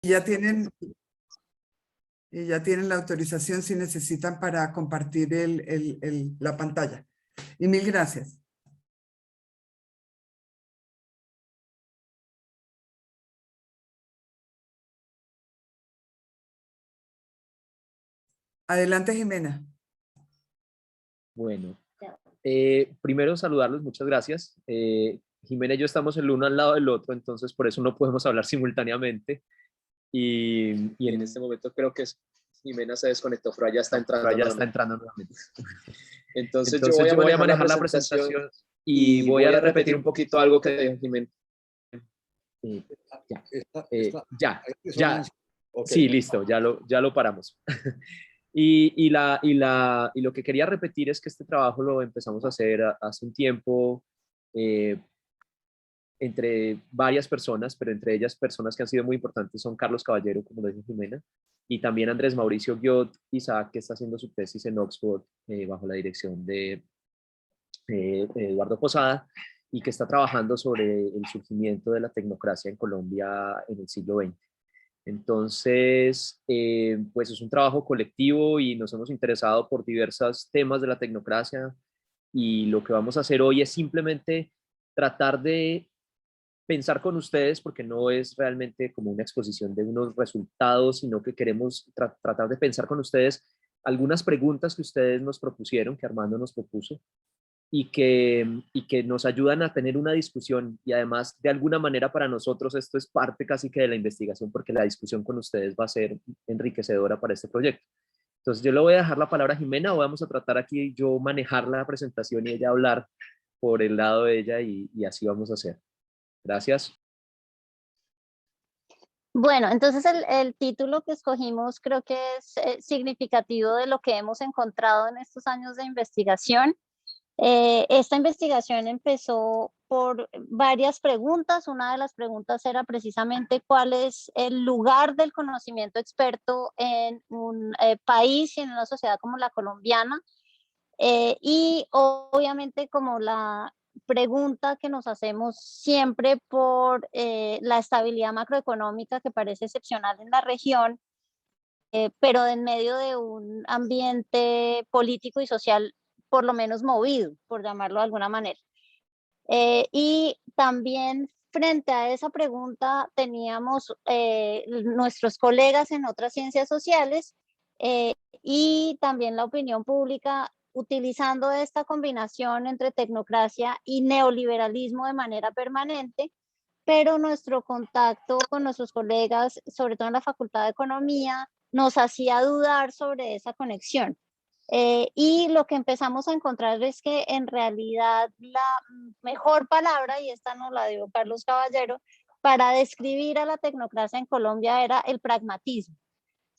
ya tienen, y ya tienen la autorización si necesitan para compartir la pantalla. Y mil gracias. Adelante, Jimena. Bueno, primero saludarlos, muchas gracias. Jimena y yo estamos el uno al lado del otro, entonces por eso no podemos hablar simultáneamente. Y en este momento creo que Jimena se desconectó, pero ya está entrando nuevamente. Entonces yo voy a manejar la presentación y voy a repetir un poquito algo que dijo Jimena. Sí, listo, ya lo paramos. Y lo que quería repetir es que este trabajo lo empezamos a hacer hace un tiempo entre varias personas, pero entre ellas personas que han sido muy importantes son Carlos Caballero, como lo dijo Jimena, y también Andrés Mauricio Guiot Isaac, que está haciendo su tesis en Oxford bajo la dirección de Eduardo Posada, y que está trabajando sobre el surgimiento de la tecnocracia en Colombia en el siglo XX. Entonces, pues es un trabajo colectivo y nos hemos interesado por diversos temas de la tecnocracia, y lo que vamos a hacer hoy es simplemente tratar de pensar con ustedes, porque no es realmente como una exposición de unos resultados, sino que queremos tratar de pensar con ustedes algunas preguntas que ustedes nos propusieron, que Armando nos propuso, y que nos ayudan a tener una discusión. Y además, de alguna manera, para nosotros esto es parte casi que de la investigación, porque la discusión con ustedes va a ser enriquecedora para este proyecto. Entonces yo le voy a dejar la palabra a Jimena, o vamos a tratar aquí yo manejar la presentación y ella hablar por el lado de ella, y así vamos a hacer. Gracias. Bueno, entonces el título que escogimos creo que es significativo de lo que hemos encontrado en estos años de investigación. Esta investigación empezó por varias preguntas. Una de las preguntas era precisamente cuál es el lugar del conocimiento experto en un país y en una sociedad como la colombiana. Y obviamente como la pregunta que nos hacemos siempre por la estabilidad macroeconómica que parece excepcional en la región, pero en medio de un ambiente político y social por lo menos movido, por llamarlo de alguna manera. Y también frente a esa pregunta teníamos nuestros colegas en otras ciencias sociales y también la opinión pública utilizando esta combinación entre tecnocracia y neoliberalismo de manera permanente, pero nuestro contacto con nuestros colegas, sobre todo en la Facultad de Economía, nos hacía dudar sobre esa conexión. Y lo que empezamos a encontrar es que en realidad la mejor palabra, y esta nos la dio Carlos Caballero, para describir a la tecnocracia en Colombia era el pragmatismo.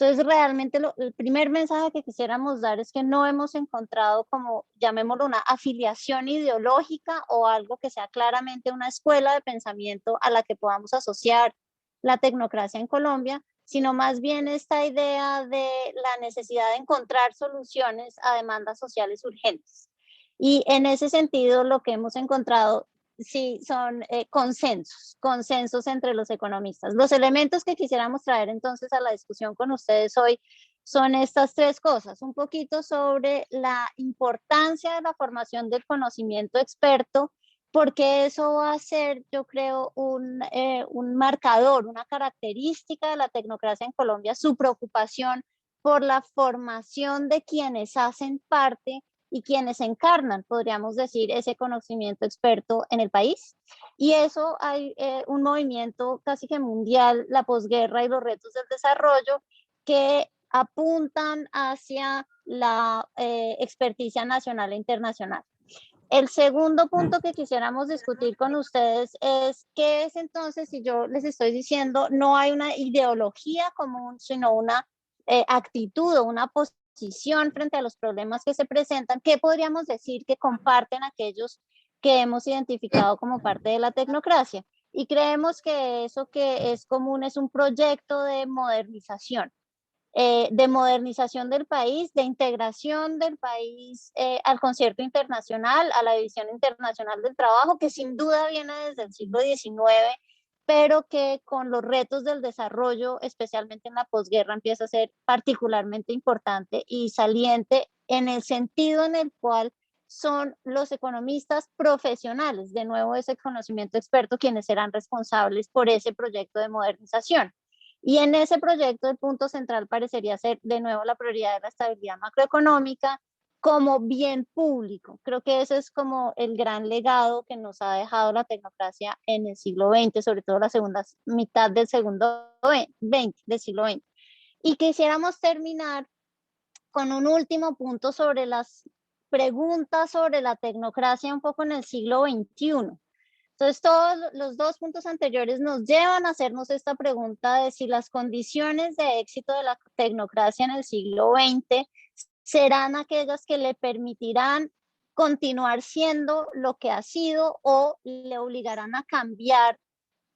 Entonces, realmente el primer mensaje que quisiéramos dar es que no hemos encontrado como, llamémoslo, una afiliación ideológica o algo que sea claramente una escuela de pensamiento a la que podamos asociar la tecnocracia en Colombia, sino más bien esta idea de la necesidad de encontrar soluciones a demandas sociales urgentes. Y en ese sentido, lo que hemos encontrado sí son consensos entre los economistas. Los elementos que quisiéramos traer entonces a la discusión con ustedes hoy son estas tres cosas: un poquito sobre la importancia de la formación del conocimiento experto, porque eso va a ser, yo creo, un marcador, una característica de la tecnocracia en Colombia, su preocupación por la formación de quienes hacen parte y quienes encarnan, podríamos decir, ese conocimiento experto en el país. Y eso hay un movimiento casi que mundial, la posguerra y los retos del desarrollo, que apuntan hacia la experticia nacional e internacional. El segundo punto que quisiéramos discutir con ustedes es qué es entonces, si yo les estoy diciendo no hay una ideología común, sino una actitud o una posición frente a los problemas que se presentan, ¿qué podríamos decir que comparten aquellos que hemos identificado como parte de la tecnocracia? Y creemos que eso que es común es un proyecto de modernización del país, de integración del país al concierto internacional, a la división internacional del trabajo, que sin duda viene desde el siglo XIX pero que con los retos del desarrollo, especialmente en la posguerra, empieza a ser particularmente importante y saliente en el sentido en el cual son los economistas profesionales, de nuevo ese conocimiento experto, quienes serán responsables por ese proyecto de modernización. Y en ese proyecto el punto central parecería ser de nuevo la prioridad de la estabilidad macroeconómica como bien público. Creo que ese es como el gran legado que nos ha dejado la tecnocracia en el siglo XX, sobre todo la segunda mitad del del siglo XX. Y quisiéramos terminar con un último punto sobre las preguntas sobre la tecnocracia un poco en el siglo XXI. Entonces, todos los dos puntos anteriores nos llevan a hacernos esta pregunta de si las condiciones de éxito de la tecnocracia en el siglo XX serán aquellas que le permitirán continuar siendo lo que ha sido o le obligarán a cambiar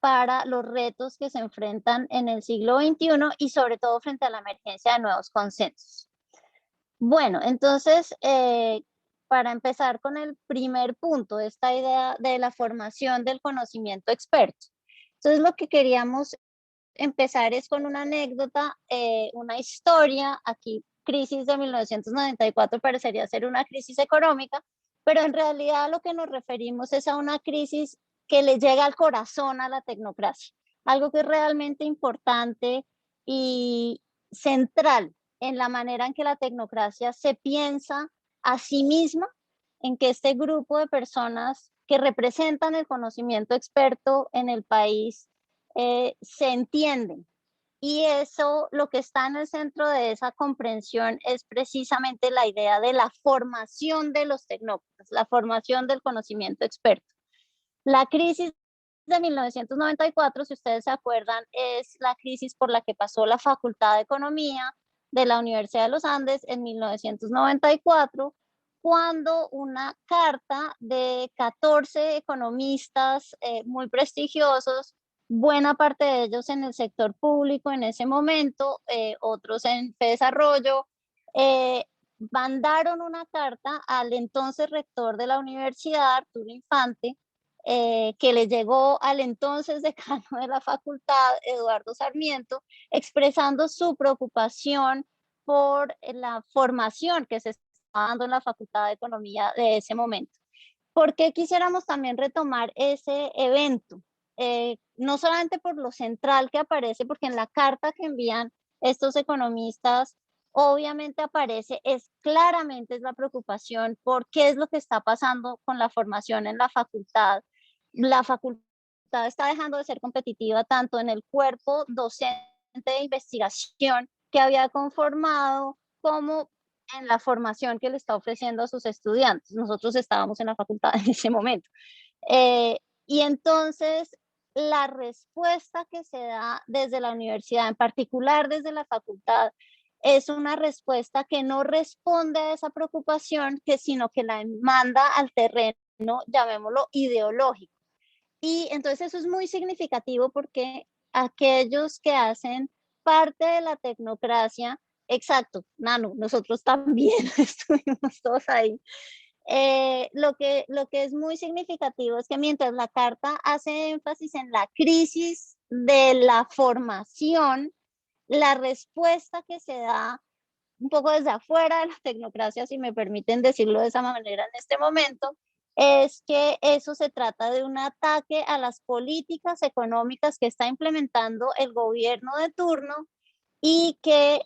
para los retos que se enfrentan en el siglo XXI y sobre todo frente a la emergencia de nuevos consensos. Bueno, entonces, para empezar con el primer punto, esta idea de la formación del conocimiento experto. Entonces, lo que queríamos empezar es con una anécdota, una historia. Aquí, crisis de 1994 parecería ser una crisis económica, pero en realidad a lo que nos referimos es a una crisis que le llega al corazón a la tecnocracia, algo que es realmente importante y central en la manera en que la tecnocracia se piensa a sí misma, en que este grupo de personas que representan el conocimiento experto en el país se entienden. Y eso, lo que está en el centro de esa comprensión es precisamente la idea de la formación de los tecnócratas, la formación del conocimiento experto. La crisis de 1994, si ustedes se acuerdan, es la crisis por la que pasó la Facultad de Economía de la Universidad de los Andes en 1994, cuando una carta de 14 economistas muy prestigiosos, buena parte de ellos en el sector público en ese momento, otros en desarrollo, mandaron una carta al entonces rector de la universidad, Arturo Infante, que le llegó al entonces decano de la facultad, Eduardo Sarmiento, expresando su preocupación por la formación que se estaba dando en la Facultad de Economía de ese momento. ¿Por qué quisiéramos también retomar ese evento? No solamente por lo central que aparece, porque en la carta que envían estos economistas, obviamente aparece, claramente es la preocupación por qué es lo que está pasando con la formación en la facultad. La facultad está dejando de ser competitiva tanto en el cuerpo docente de investigación que había conformado como en la formación que le está ofreciendo a sus estudiantes. Nosotros estábamos en la facultad en ese momento. Y entonces la respuesta que se da desde la universidad, en particular desde la facultad, es una respuesta que no responde a esa preocupación, sino que la manda al terreno, llamémoslo, ideológico. Y entonces eso es muy significativo porque aquellos que hacen parte de la tecnocracia, exacto, Nano, nosotros también estuvimos todos ahí. Lo que es muy significativo es que mientras la carta hace énfasis en la crisis de la formación, la respuesta que se da un poco desde afuera de la tecnocracia, si me permiten decirlo de esa manera en este momento, es que eso se trata de un ataque a las políticas económicas que está implementando el gobierno de turno y que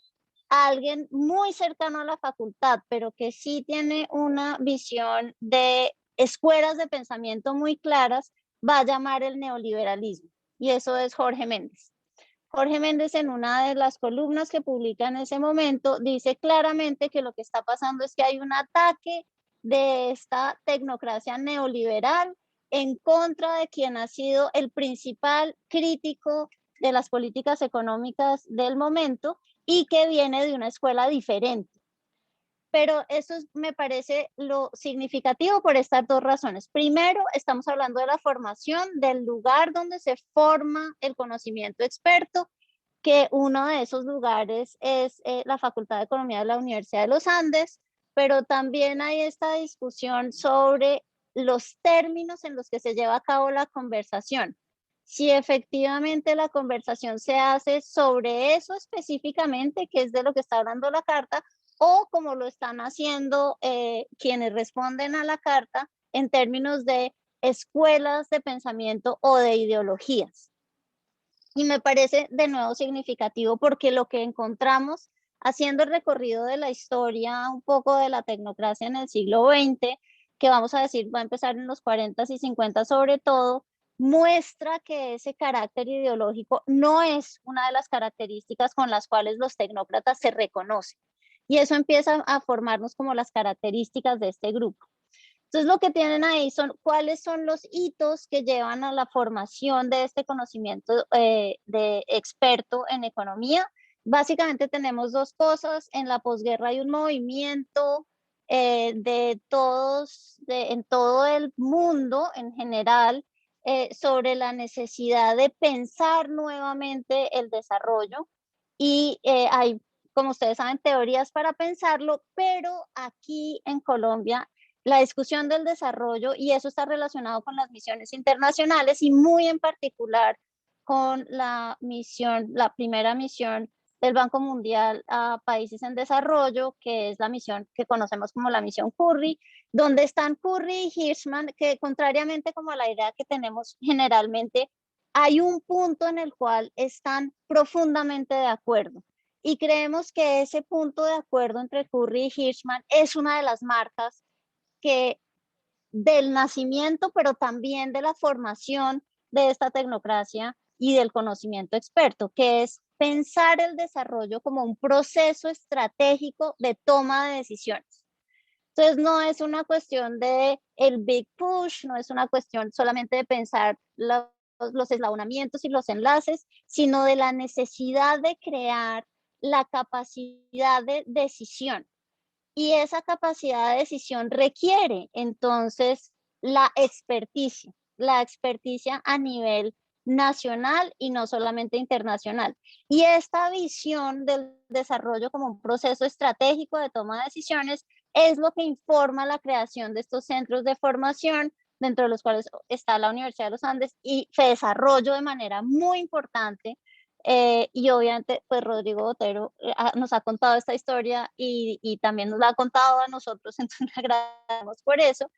alguien muy cercano a la facultad, pero que sí tiene una visión de escuelas de pensamiento muy claras, va a llamar el neoliberalismo. Y eso es Jorge Méndez. Jorge Méndez, en una de las columnas que publica en ese momento, dice claramente que lo que está pasando es que hay un ataque de esta tecnocracia neoliberal en contra de quien ha sido el principal crítico de las políticas económicas del momento y que viene de una escuela diferente. Pero eso me parece lo significativo por estas dos razones. Primero, estamos hablando de la formación, del lugar donde se forma el conocimiento experto, que uno de esos lugares es la Facultad de Economía de la Universidad de los Andes, pero también hay esta discusión sobre los términos en los que se lleva a cabo la conversación. si efectivamente la conversación se hace sobre eso específicamente, que es de lo que está hablando la carta, o como lo están haciendo quienes responden a la carta en términos de escuelas de pensamiento o de ideologías. Y me parece de nuevo significativo porque lo que encontramos haciendo el recorrido de la historia, un poco de la tecnocracia en el siglo XX, que vamos a decir va a empezar en los 40 y 50 sobre todo, muestra que ese carácter ideológico no es una de las características con las cuales los tecnócratas se reconocen. Y eso empieza a formarnos como las características de este grupo. Entonces, lo que tienen ahí son cuáles son los hitos que llevan a la formación de este conocimiento de experto en economía. Básicamente tenemos dos cosas. En la posguerra hay un movimiento de todos, en todo el mundo en general, sobre la necesidad de pensar nuevamente el desarrollo. Y hay, como ustedes saben, teorías para pensarlo, pero aquí en Colombia la discusión del desarrollo, y eso está relacionado con las misiones internacionales y muy en particular con la misión, la primera misión del Banco Mundial a países en desarrollo, que es la misión que conocemos como la misión Curry, donde están Curry y Hirschman, que contrariamente como a la idea que tenemos generalmente, hay un punto en el cual están profundamente de acuerdo. Y creemos que ese punto de acuerdo entre Curry y Hirschman es una de las marcas que del nacimiento, pero también de la formación de esta tecnocracia y del conocimiento experto, que es pensar el desarrollo como un proceso estratégico de toma de decisiones. Entonces, no es una cuestión de el big push, no es una cuestión solamente de pensar los eslabonamientos y los enlaces, sino de la necesidad de crear la capacidad de decisión. Y esa capacidad de decisión requiere entonces la experticia a nivel nacional y no solamente internacional. Y esta visión del desarrollo como un proceso estratégico de toma de decisiones es lo que informa la creación de estos centros de formación, dentro de los cuales está la Universidad de los Andes, y se desarrolló de manera muy importante. Y obviamente, pues Rodrigo Botero nos ha contado esta historia y también nos la ha contado a nosotros, entonces le agradecemos por eso,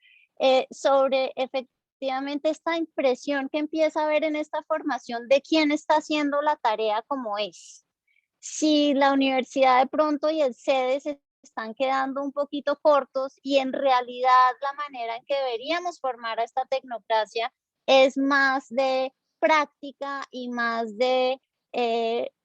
sobre efectivamente esta impresión que empieza a haber en esta formación de quién está haciendo la tarea como es. Si la universidad de pronto y el sede se están quedando un poquito cortos y en realidad la manera en que deberíamos formar a esta tecnocracia es más de práctica y más de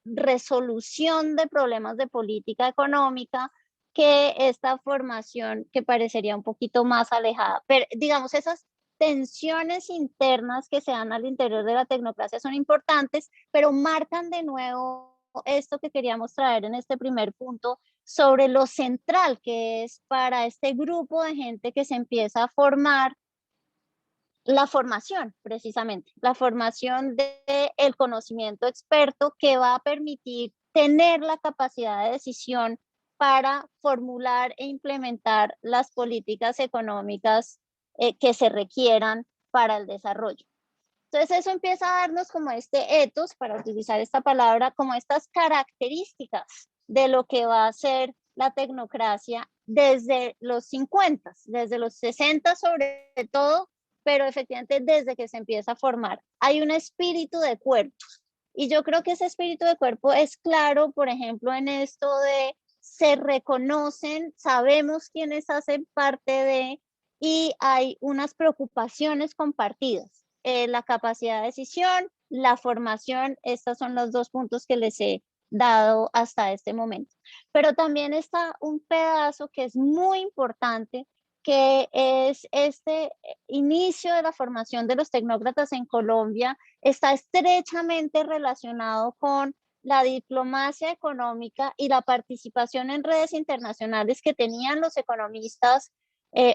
resolución de problemas de política económica que esta formación que parecería un poquito más alejada. Pero digamos, esas tensiones internas que se dan al interior de la tecnocracia son importantes, pero marcan de nuevo esto que queríamos traer en este primer punto sobre lo central que es para este grupo de gente que se empieza a formar la formación, precisamente, la formación del conocimiento experto que va a permitir tener la capacidad de decisión para formular e implementar las políticas económicas que se requieran para el desarrollo. Entonces eso empieza a darnos como este ethos, para utilizar esta palabra, como estas características de lo que va a ser la tecnocracia desde los 50, desde los 60 sobre todo, pero efectivamente desde que se empieza a formar. Hay un espíritu de cuerpo. Y yo creo que ese espíritu de cuerpo es claro, por ejemplo, en esto de se reconocen, sabemos quiénes hacen parte de, y hay unas preocupaciones compartidas. La capacidad de decisión, la formación, estos son los dos puntos que les he dado hasta este momento. Pero también está un pedazo que es muy importante, que es este inicio de la formación de los tecnócratas en Colombia, está estrechamente relacionado con la diplomacia económica y la participación en redes internacionales que tenían los economistas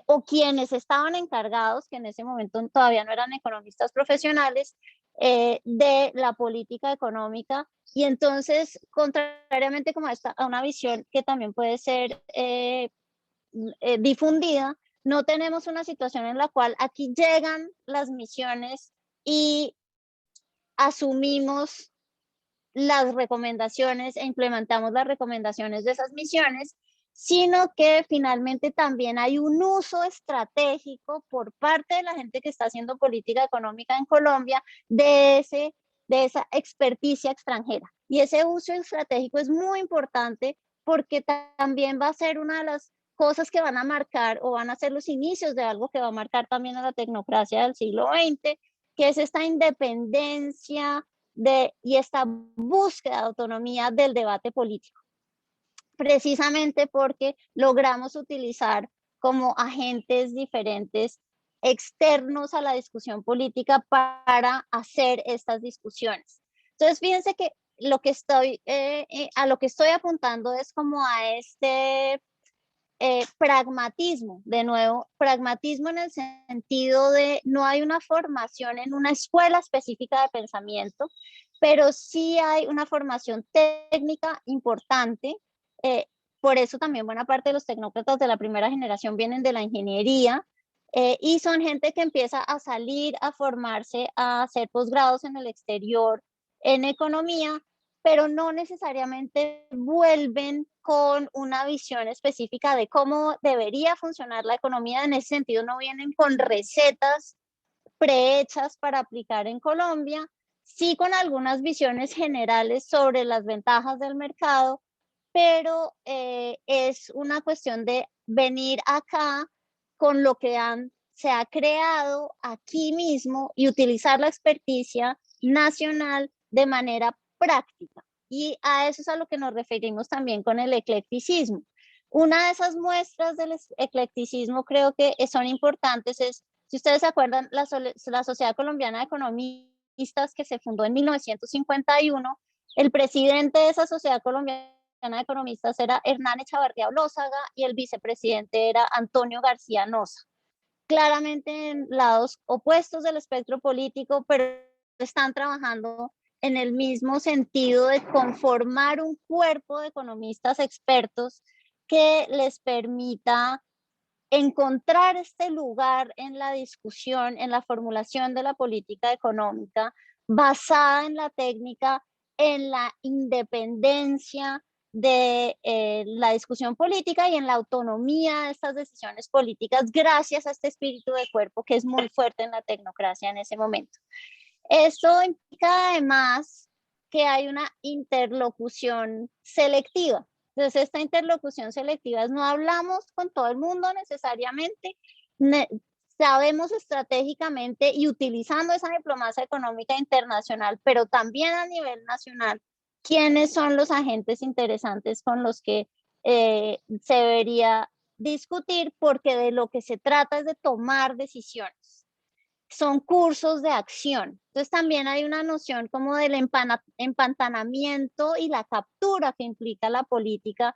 o quienes estaban encargados, que en ese momento todavía no eran economistas profesionales, de la política económica. Y entonces, contrariamente como a una visión que también puede ser difundida, no tenemos una situación en la cual aquí llegan las misiones y asumimos las recomendaciones e implementamos las recomendaciones de esas misiones, sino que finalmente también hay un uso estratégico por parte de la gente que está haciendo política económica en Colombia de esa experticia extranjera. Y ese uso estratégico es muy importante porque también va a ser una de las cosas que van a marcar o van a ser los inicios de algo que va a marcar también a la tecnocracia del siglo XX, que es esta independencia y esta búsqueda de autonomía del debate político, precisamente porque logramos utilizar como agentes diferentes externos a la discusión política para hacer estas discusiones. Entonces, fíjense que a lo que estoy apuntando es como a este pragmatismo, de nuevo, pragmatismo en el sentido de no hay una formación en una escuela específica de pensamiento, pero sí hay una formación técnica importante. eh, por eso también buena parte de los tecnócratas de la primera generación vienen de la ingeniería, y son gente que empieza a salir a formarse, a hacer posgrados en el exterior en economía, pero no necesariamente vuelven con una visión específica de cómo debería funcionar la economía. En ese sentido, no vienen con recetas prehechas para aplicar en Colombia, sí con algunas visiones generales sobre las ventajas del mercado, pero es una cuestión de venir acá con lo que se ha creado aquí mismo y utilizar la experticia nacional de manera práctica. Y a eso es a lo que nos referimos también con el eclecticismo. Una de esas muestras del eclecticismo creo que son importantes es, si ustedes se acuerdan, la Sociedad Colombiana de Economistas, que se fundó en 1951, el presidente de esa Sociedad Colombiana de Economistas era Hernán Echavarría Olózaga y el vicepresidente era Antonio García Noza. Claramente en lados opuestos del espectro político, pero están trabajando en el mismo sentido de conformar un cuerpo de economistas expertos que les permita encontrar este lugar en la discusión, en la formulación de la política económica, basada en la técnica, en la independencia de la discusión política y en la autonomía de estas decisiones políticas, gracias a este espíritu de cuerpo que es muy fuerte en la tecnocracia en ese momento. Esto implica además que hay una interlocución selectiva. Entonces, esta interlocución selectiva es no hablamos con todo el mundo necesariamente, sabemos estratégicamente y utilizando esa diplomacia económica internacional, pero también a nivel nacional, quiénes son los agentes interesantes con los que se debería discutir, porque de lo que se trata es de tomar decisiones. Son cursos de acción. Entonces también hay una noción como del empantanamiento y la captura que implica la política,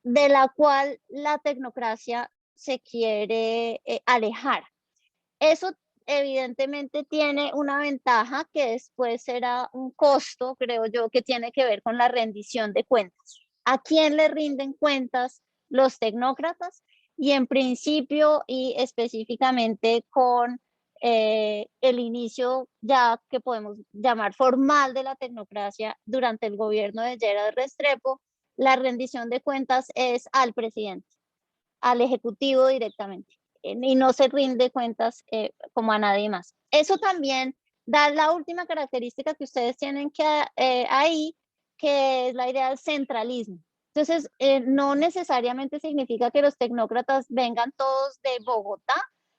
de la cual la tecnocracia se quiere alejar. Eso evidentemente tiene una ventaja que después será un costo, creo yo, que tiene que ver con la rendición de cuentas. ¿A quién le rinden cuentas los tecnócratas? Y en principio y específicamente con el inicio ya que podemos llamar formal de la tecnocracia durante el gobierno de Gerald Restrepo, la rendición de cuentas es al presidente, al ejecutivo directamente, y no se rinde cuentas como a nadie más. Eso también da la última característica que ustedes tienen ahí, que es la idea del centralismo. Entonces, no necesariamente significa que los tecnócratas vengan todos de Bogotá,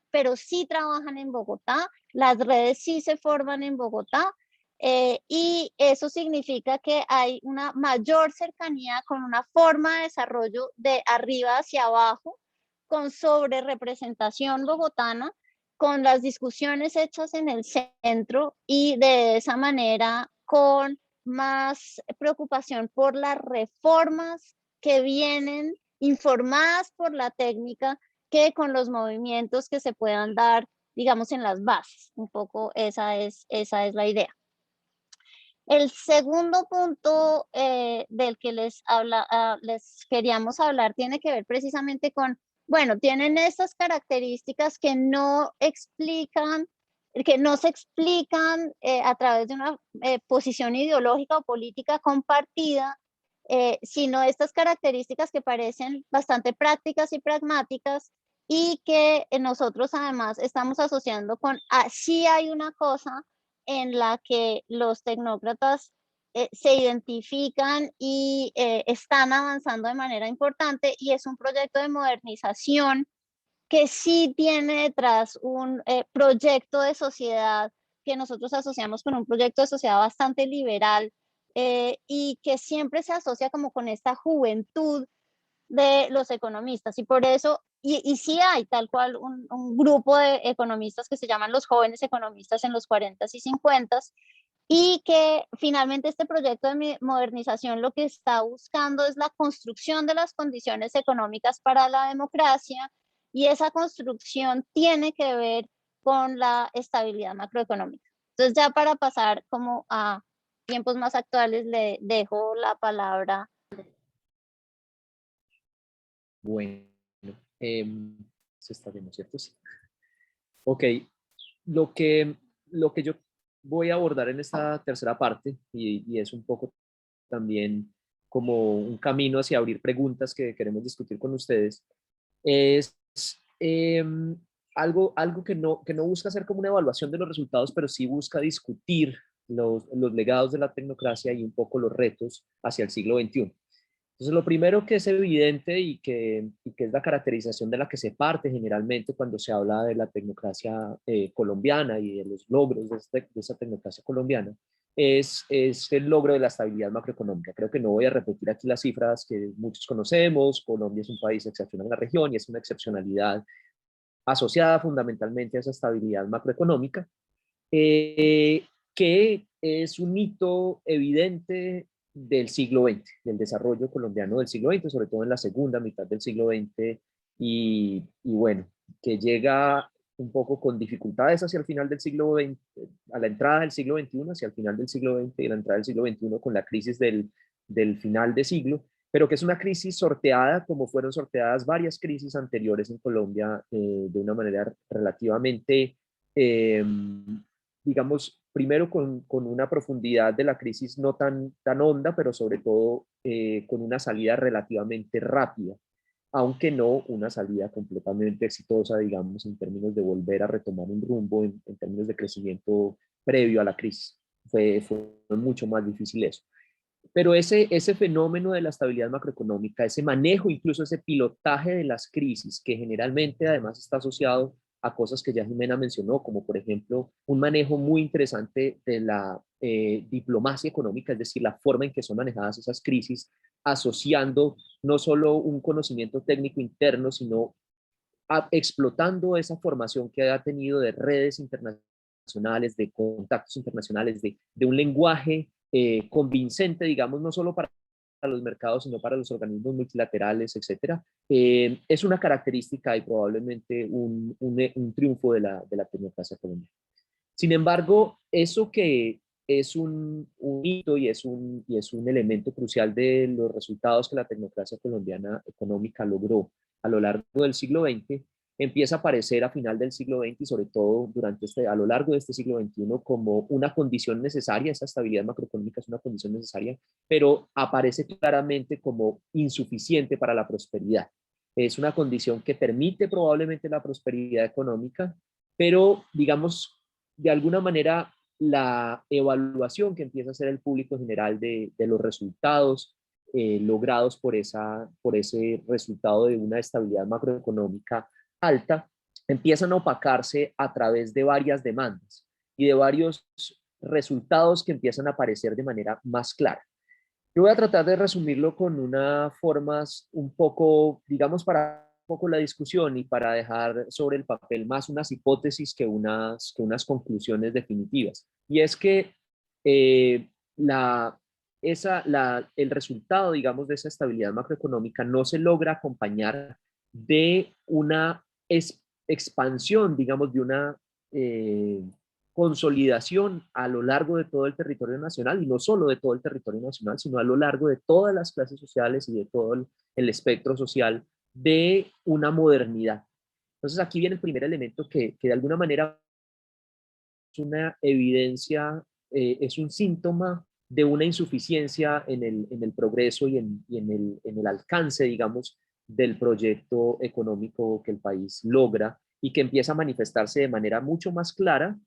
pero sí trabajan en Bogotá, las redes sí se forman en Bogotá, y eso significa que hay una mayor cercanía con una forma de desarrollo de arriba hacia abajo, con sobrerepresentación bogotana, con las discusiones hechas en el centro y de esa manera con más preocupación por las reformas que vienen informadas por la técnica que con los movimientos que se puedan dar, digamos, en las bases. Un poco esa es la idea. El segundo punto del que les queríamos hablar tiene que ver precisamente con, bueno, tienen estas características que no explican que no se explican a través de una posición ideológica o política compartida, sino estas características que parecen bastante prácticas y pragmáticas y que nosotros además estamos asociando con, sí hay una cosa en la que los tecnócratas se identifican y están avanzando de manera importante, y es un proyecto de modernización que sí tiene detrás un proyecto de sociedad que nosotros asociamos con un proyecto de sociedad bastante liberal, y que siempre se asocia como con esta juventud de los economistas. Y por eso, y sí hay tal cual un grupo de economistas que se llaman los jóvenes economistas en los 40 y 50, y que finalmente este proyecto de modernización lo que está buscando es la construcción de las condiciones económicas para la democracia, y esa construcción tiene que ver con la estabilidad macroeconómica. Entonces, ya para pasar como a tiempos más actuales, le dejo la palabra. Bueno, se está viendo, ¿cierto? Sí. Ok, lo que, lo que yo voy a abordar en esta tercera parte, y es un poco también como un camino hacia abrir preguntas que queremos discutir con ustedes, es algo que no busca hacer como una evaluación de los resultados, pero sí busca discutir los legados de la tecnocracia y un poco los retos hacia el siglo XXI. Entonces, lo primero que es evidente y que es la caracterización de la que se parte generalmente cuando se habla de la tecnocracia colombiana y de los logros de esa tecnocracia colombiana, es el logro de la estabilidad macroeconómica. Creo que no voy a repetir aquí las cifras que muchos conocemos. Colombia es un país excepcional en la región y es una excepcionalidad asociada fundamentalmente a esa estabilidad macroeconómica, eh, que es un hito evidente del siglo XX, del desarrollo colombiano del siglo XX, sobre todo en la segunda mitad del siglo XX, y bueno, que llega un poco con dificultades hacia el final del siglo XX, a la entrada del siglo XXI, hacia el final del siglo XX y la entrada del siglo XXI con la crisis del final de siglo, pero que es una crisis sorteada como fueron sorteadas varias crisis anteriores en Colombia, de una manera relativamente eh, digamos, primero con una profundidad de la crisis no tan honda, pero sobre todo con una salida relativamente rápida, aunque no una salida completamente exitosa, digamos, en términos de volver a retomar un rumbo, en términos de crecimiento previo a la crisis. Fue mucho más difícil eso. Pero ese fenómeno de la estabilidad macroeconómica, ese manejo, incluso ese pilotaje de las crisis, que generalmente además está asociado a cosas que ya Jimena mencionó, como por ejemplo un manejo muy interesante de la diplomacia económica, es decir, la forma en que son manejadas esas crisis, asociando no solo un conocimiento técnico interno, sino explotando esa formación que ha tenido de redes internacionales, de contactos internacionales, de un lenguaje convincente, digamos, no solo para los mercados, sino para los organismos multilaterales, etcétera, es una característica y probablemente un triunfo de la tecnocracia colombiana. Sin embargo, eso que es un hito y es un elemento crucial de los resultados que la tecnocracia colombiana económica logró a lo largo del siglo XX, empieza a aparecer a final del siglo XX y sobre todo a lo largo de este siglo XXI como una condición necesaria. Esa estabilidad macroeconómica es una condición necesaria, pero aparece claramente como insuficiente para la prosperidad. Es una condición que permite probablemente la prosperidad económica, pero digamos, de alguna manera la evaluación que empieza a hacer el público general de los resultados logrados por ese resultado de una estabilidad macroeconómica alta, empiezan a opacarse a través de varias demandas y de varios resultados que empiezan a aparecer de manera más clara. Yo voy a tratar de resumirlo con una forma un poco, digamos, para un poco la discusión y para dejar sobre el papel más unas hipótesis que unas conclusiones definitivas. Y es que eh, la, el resultado, digamos, de esa estabilidad macroeconómica no se logra acompañar de una expansión, digamos, de una consolidación a lo largo de todo el territorio nacional, y no solo de todo el territorio nacional, sino a lo largo de todas las clases sociales y de todo el espectro social de una modernidad. Entonces aquí viene el primer elemento que de alguna manera una evidencia, es un síntoma de una insuficiencia en el progreso y en el alcance, digamos, del proyecto económico que el país logra y que empieza a manifestarse de manera mucho más clara,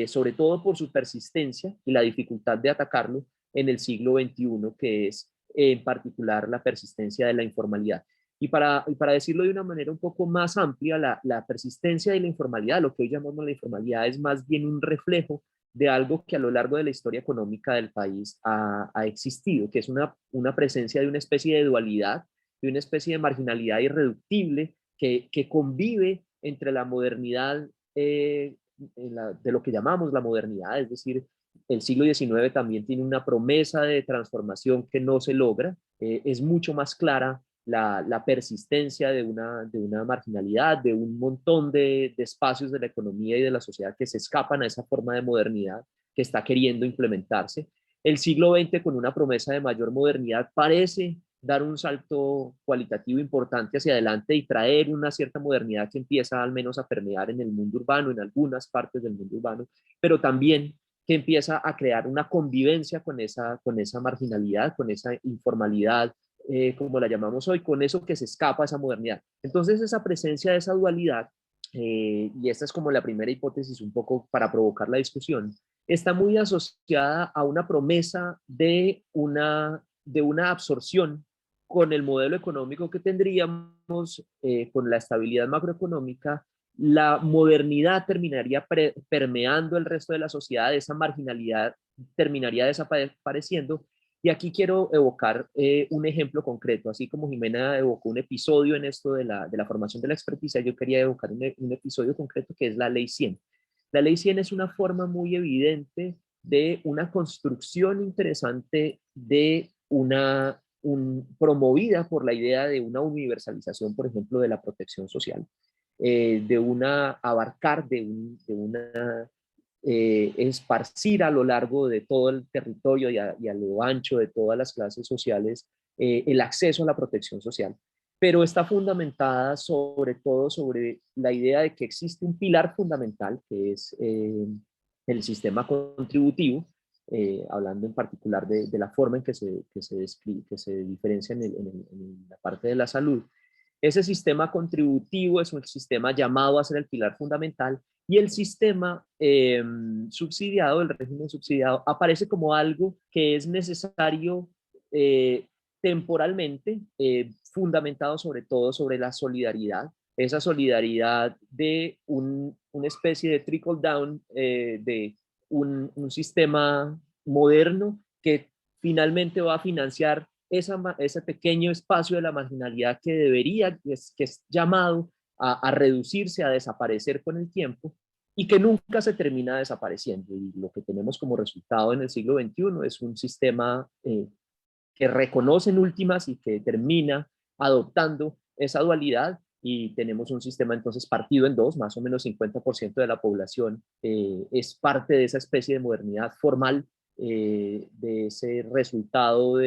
sobre todo por su persistencia y la dificultad de atacarlo en el siglo XXI, que es en particular la persistencia de la informalidad. Y para decirlo de una manera un poco más amplia, la persistencia de la informalidad, lo que hoy llamamos la informalidad, es más bien un reflejo de algo que a lo largo de la historia económica del país ha existido, que es una presencia de una especie de dualidad, de una especie de marginalidad irreductible que convive entre la modernidad, de lo que llamamos la modernidad, es decir, el siglo XIX también tiene una promesa de transformación que no se logra, es mucho más clara la persistencia de una marginalidad, de un montón de espacios de la economía y de la sociedad que se escapan a esa forma de modernidad que está queriendo implementarse. El siglo XX, con una promesa de mayor modernidad, parece dar un salto cualitativo importante hacia adelante y traer una cierta modernidad que empieza al menos a permear en el mundo urbano, en algunas partes del mundo urbano, pero también que empieza a crear una convivencia con esa marginalidad, con esa informalidad, como la llamamos hoy, con eso que se escapa a esa modernidad. Entonces esa presencia de esa dualidad, y esta es como la primera hipótesis un poco para provocar la discusión, está muy asociada a una promesa de una absorción con el modelo económico que tendríamos, con la estabilidad macroeconómica. La modernidad terminaría permeando el resto de la sociedad, esa marginalidad terminaría desapareciendo. Y aquí quiero evocar un ejemplo concreto, así como Jimena evocó un episodio en esto de la formación de la experticia, yo quería evocar un episodio concreto que es la Ley 100. La Ley 100 es una forma muy evidente de una construcción interesante de promovida por la idea de una universalización, por ejemplo, de la protección social, de abarcar, de una esparcir a lo largo de todo el territorio y a lo ancho de todas las clases sociales el acceso a la protección social. Pero está fundamentada sobre todo sobre la idea de que existe un pilar fundamental, que es el sistema contributivo, hablando en particular de la forma en que se diferencia en la parte de la salud. Ese sistema contributivo es un sistema llamado a ser el pilar fundamental, y el sistema subsidiado, el régimen subsidiado, aparece como algo que es necesario temporalmente, fundamentado sobre todo sobre la solidaridad, esa solidaridad de una especie de trickle down, de un sistema moderno que finalmente va a financiar ese pequeño espacio de la marginalidad que debería, que es llamado a reducirse, a desaparecer con el tiempo, y que nunca se termina desapareciendo. Y lo que tenemos como resultado en el siglo XXI es un sistema que reconoce en últimas y que termina adoptando esa dualidad, y tenemos un sistema entonces partido en dos. Más o menos 50% de la población es parte de esa especie de modernidad formal, de ese resultado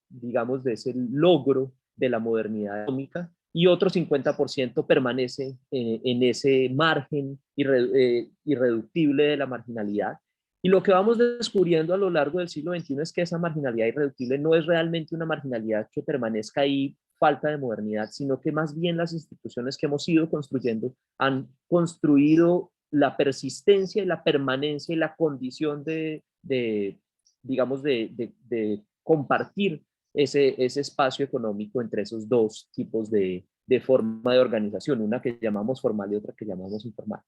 digamos, de ese logro de la modernidad económica, y otro 50% permanece en ese margen irreductible de la marginalidad. Y lo que vamos descubriendo a lo largo del siglo XXI es que esa marginalidad irreductible no es realmente una marginalidad que permanezca ahí, falta de modernidad, sino que más bien las instituciones que hemos ido construyendo han construido la persistencia y la permanencia y la condición digamos, de compartir ese espacio económico entre esos dos tipos de forma de organización, una que llamamos formal y otra que llamamos informal.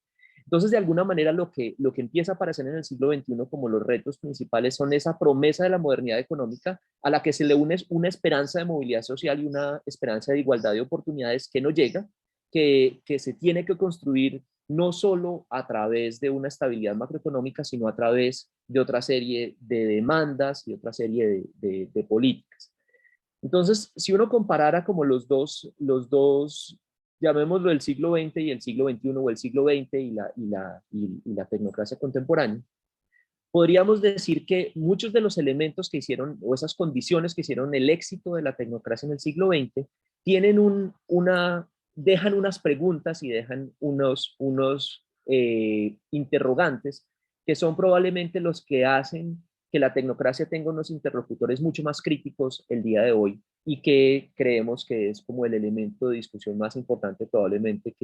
Entonces, de alguna manera, lo que empieza a aparecer en el siglo XXI como los retos principales son esa promesa de la modernidad económica, a la que se le une una esperanza de movilidad social y una esperanza de igualdad de oportunidades que no llega, que se tiene que construir no solo a través de una estabilidad macroeconómica, sino a través de otra serie de demandas y otra serie de políticas. Entonces, si uno comparara como los dos, llamémoslo el siglo XX y el siglo XXI, o el siglo XX y la tecnocracia contemporánea, podríamos decir que muchos de los elementos que hicieron, o esas condiciones que hicieron el éxito de la tecnocracia en el siglo XX, tienen dejan unas preguntas y dejan unos interrogantes que son probablemente los que hacen que la tecnocracia tenga unos interlocutores mucho más críticos el día de hoy y que creemos que es como el elemento de discusión más importante probablemente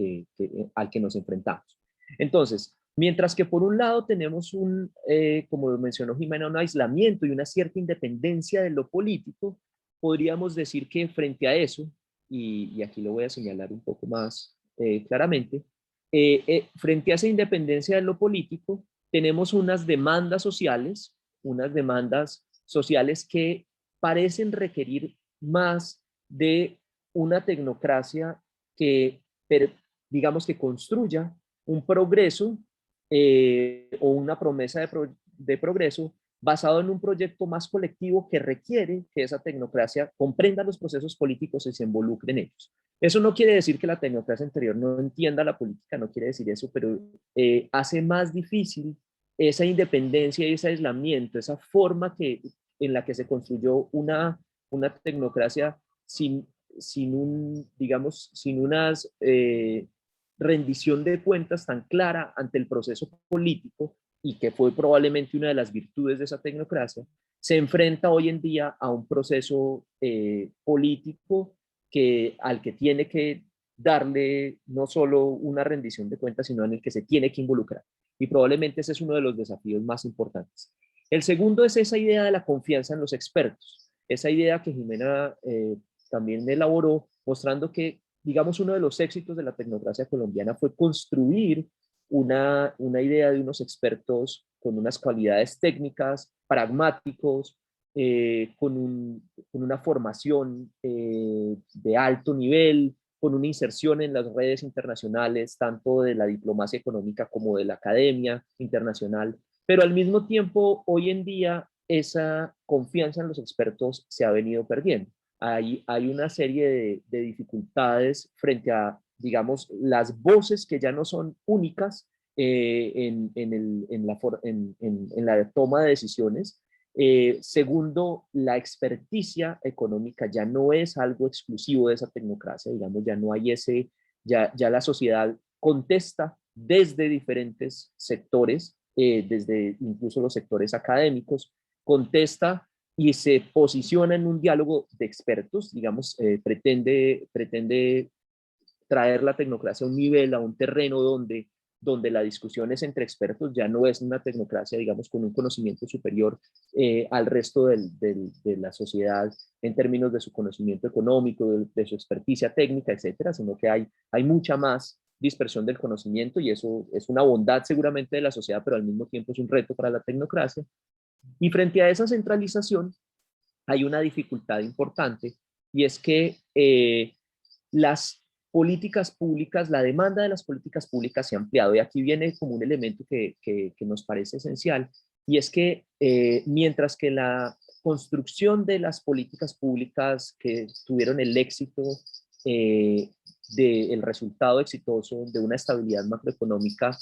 al que nos enfrentamos. Entonces, mientras que por un lado tenemos como mencionó Jimena, un aislamiento y una cierta independencia de lo político, podríamos decir que frente a eso, y aquí lo voy a señalar un poco más claramente, frente a esa independencia de lo político, tenemos unas demandas sociales que parecen requerir más de una tecnocracia que, digamos, que construya un progreso o una promesa de progreso basado en un proyecto más colectivo que requiere que esa tecnocracia comprenda los procesos políticos y se involucre en ellos. Eso no quiere decir que la tecnocracia anterior no entienda la política, no quiere decir eso, pero hace más difícil esa independencia y ese aislamiento, esa forma en la que se construyó una tecnocracia sin unas rendición de cuentas tan clara ante el proceso político y que fue probablemente una de las virtudes de esa tecnocracia, se enfrenta hoy en día a un proceso político al que tiene que darle no solo una rendición de cuentas, sino en el que se tiene que involucrar. Y probablemente ese es uno de los desafíos más importantes. El segundo es esa idea de la confianza en los expertos, esa idea que Jimena también elaboró, mostrando que, digamos, uno de los éxitos de la tecnocracia colombiana fue construir una idea de unos expertos con unas cualidades técnicas, pragmáticos, con una formación de alto nivel, con una inserción en las redes internacionales, tanto de la diplomacia económica como de la academia internacional, pero al mismo tiempo, hoy en día, esa confianza en los expertos se ha venido perdiendo. Hay una serie de dificultades frente a, digamos, las voces que ya no son únicas en la toma de decisiones. Segundo, la experticia económica ya no es algo exclusivo de esa tecnocracia, digamos, ya no hay ya la sociedad contesta desde diferentes sectores, desde incluso los sectores académicos, contesta y se posiciona en un diálogo de expertos, digamos, pretende traer la tecnocracia a un nivel, a un terreno donde la discusión es entre expertos, ya no es una tecnocracia, digamos, con un conocimiento superior al resto de la sociedad en términos de su conocimiento económico, de su experticia técnica, etcétera, sino que hay mucha más dispersión del conocimiento y eso es una bondad seguramente de la sociedad, pero al mismo tiempo es un reto para la tecnocracia. Y frente a esa centralización hay una dificultad importante y es que las políticas públicas, la demanda de las políticas públicas se ha ampliado y aquí viene como un elemento que nos parece esencial y es que mientras que la construcción de las políticas públicas que tuvieron el éxito del resultado exitoso de una estabilidad macroeconómica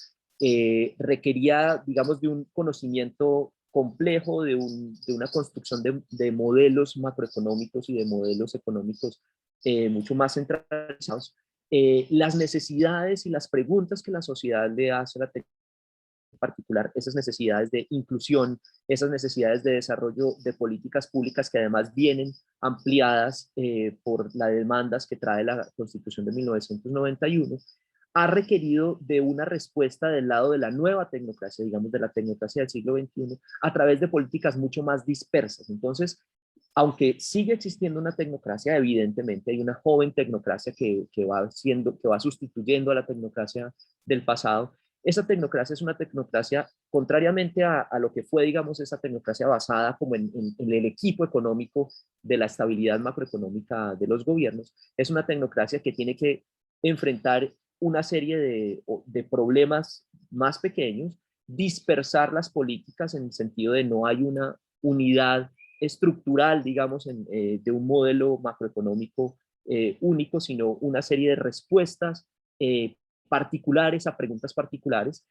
requería, digamos, de un conocimiento complejo, de una construcción de modelos macroeconómicos y de modelos económicos mucho más centralizados, las necesidades y las preguntas que la sociedad le hace a la tecnología en particular, esas necesidades de inclusión, esas necesidades de desarrollo de políticas públicas que además vienen ampliadas por las demandas que trae la Constitución de 1991, ha requerido de una respuesta del lado de la nueva tecnocracia, digamos de la tecnocracia del siglo XXI, a través de políticas mucho más dispersas. Entonces, aunque sigue existiendo una tecnocracia, evidentemente hay una joven tecnocracia que va sustituyendo a la tecnocracia del pasado. Esa tecnocracia es una tecnocracia, contrariamente a lo que fue, digamos, esa tecnocracia basada como en el equipo económico de la estabilidad macroeconómica de los gobiernos, es una tecnocracia que tiene que enfrentar una serie de problemas más pequeños, dispersar las políticas en el sentido de no hay una unidad estructural, digamos, de un modelo macroeconómico único, sino una serie de respuestas particulares a preguntas particulares,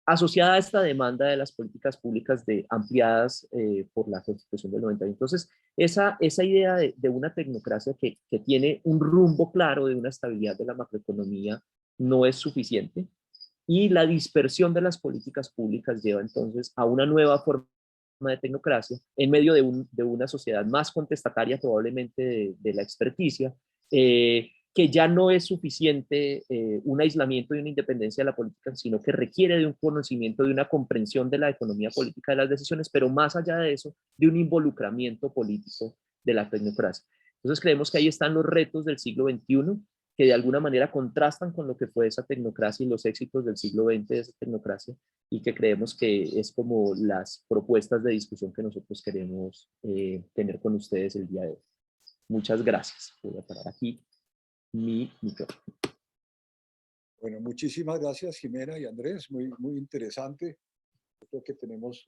asociada a esta demanda de las políticas públicas ampliadas por la Constitución del 90. Entonces, esa idea de una tecnocracia que tiene un rumbo claro de una estabilidad de la macroeconomía no es suficiente. y la dispersión de las políticas públicas lleva entonces a una nueva forma de tecnocracia en medio de una sociedad más contestataria probablemente de la experticia, que ya no es suficiente un aislamiento y una independencia de la política, sino que requiere de un conocimiento, de una comprensión de la economía política de las decisiones, pero más allá de eso, de un involucramiento político de la tecnocracia. Entonces creemos que ahí están los retos del siglo XXI, que de alguna manera contrastan con lo que fue esa tecnocracia y los éxitos del siglo XX de esa tecnocracia, y que creemos que es como las propuestas de discusión que nosotros queremos tener con ustedes el día de hoy. Muchas gracias. Voy a parar aquí mi micrófono. Bueno, muchísimas gracias, Jimena y Andrés. Muy interesante. Yo creo que tenemos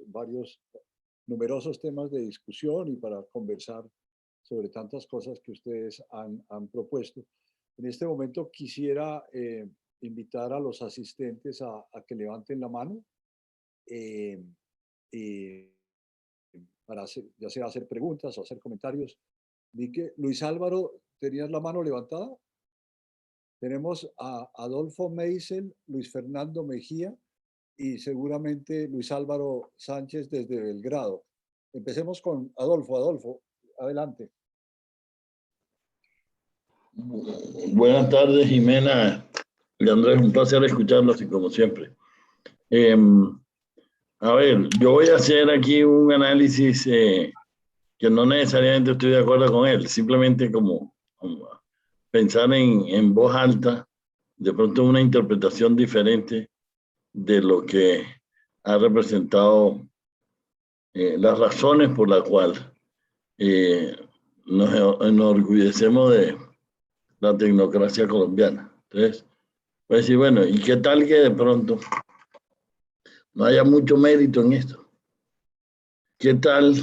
numerosos temas de discusión y para conversar sobre tantas cosas que ustedes han propuesto. En este momento quisiera invitar a los asistentes a que levanten la mano para ya sea hacer preguntas o hacer comentarios. Vi que Luis Álvaro, ¿tenías la mano levantada? Tenemos a Adolfo Meisel, Luis Fernando Mejía y seguramente Luis Álvaro Sánchez desde Belgrado. Empecemos con Adolfo. Adolfo, adelante. Buenas tardes, Jimena y Andrés, un placer escucharlos y como siempre. A ver, yo voy a hacer aquí un análisis que no necesariamente estoy de acuerdo con él, simplemente como pensar en voz alta, de pronto una interpretación diferente de lo que ha representado las razones por las cuales nos enorgullecemos de la tecnocracia colombiana. Entonces, pues decir, bueno, ¿y qué tal que de pronto no haya mucho mérito en esto? ¿Qué tal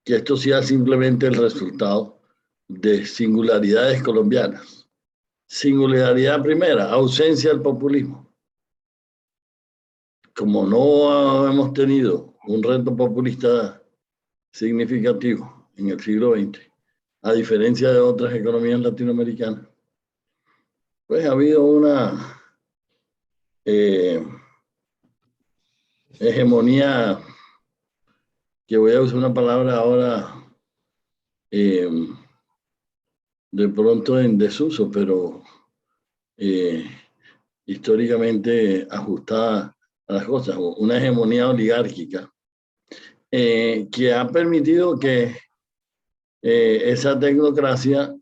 que esto sea simplemente el resultado de singularidades colombianas? Singularidad primera, ausencia del populismo. Como no hemos tenido un reto populista significativo en el siglo XX, a diferencia de otras economías latinoamericanas, pues ha habido una hegemonía, que voy a usar una palabra ahora de pronto en desuso, pero históricamente ajustada a las cosas, una hegemonía oligárquica que ha permitido que esa tecnocracia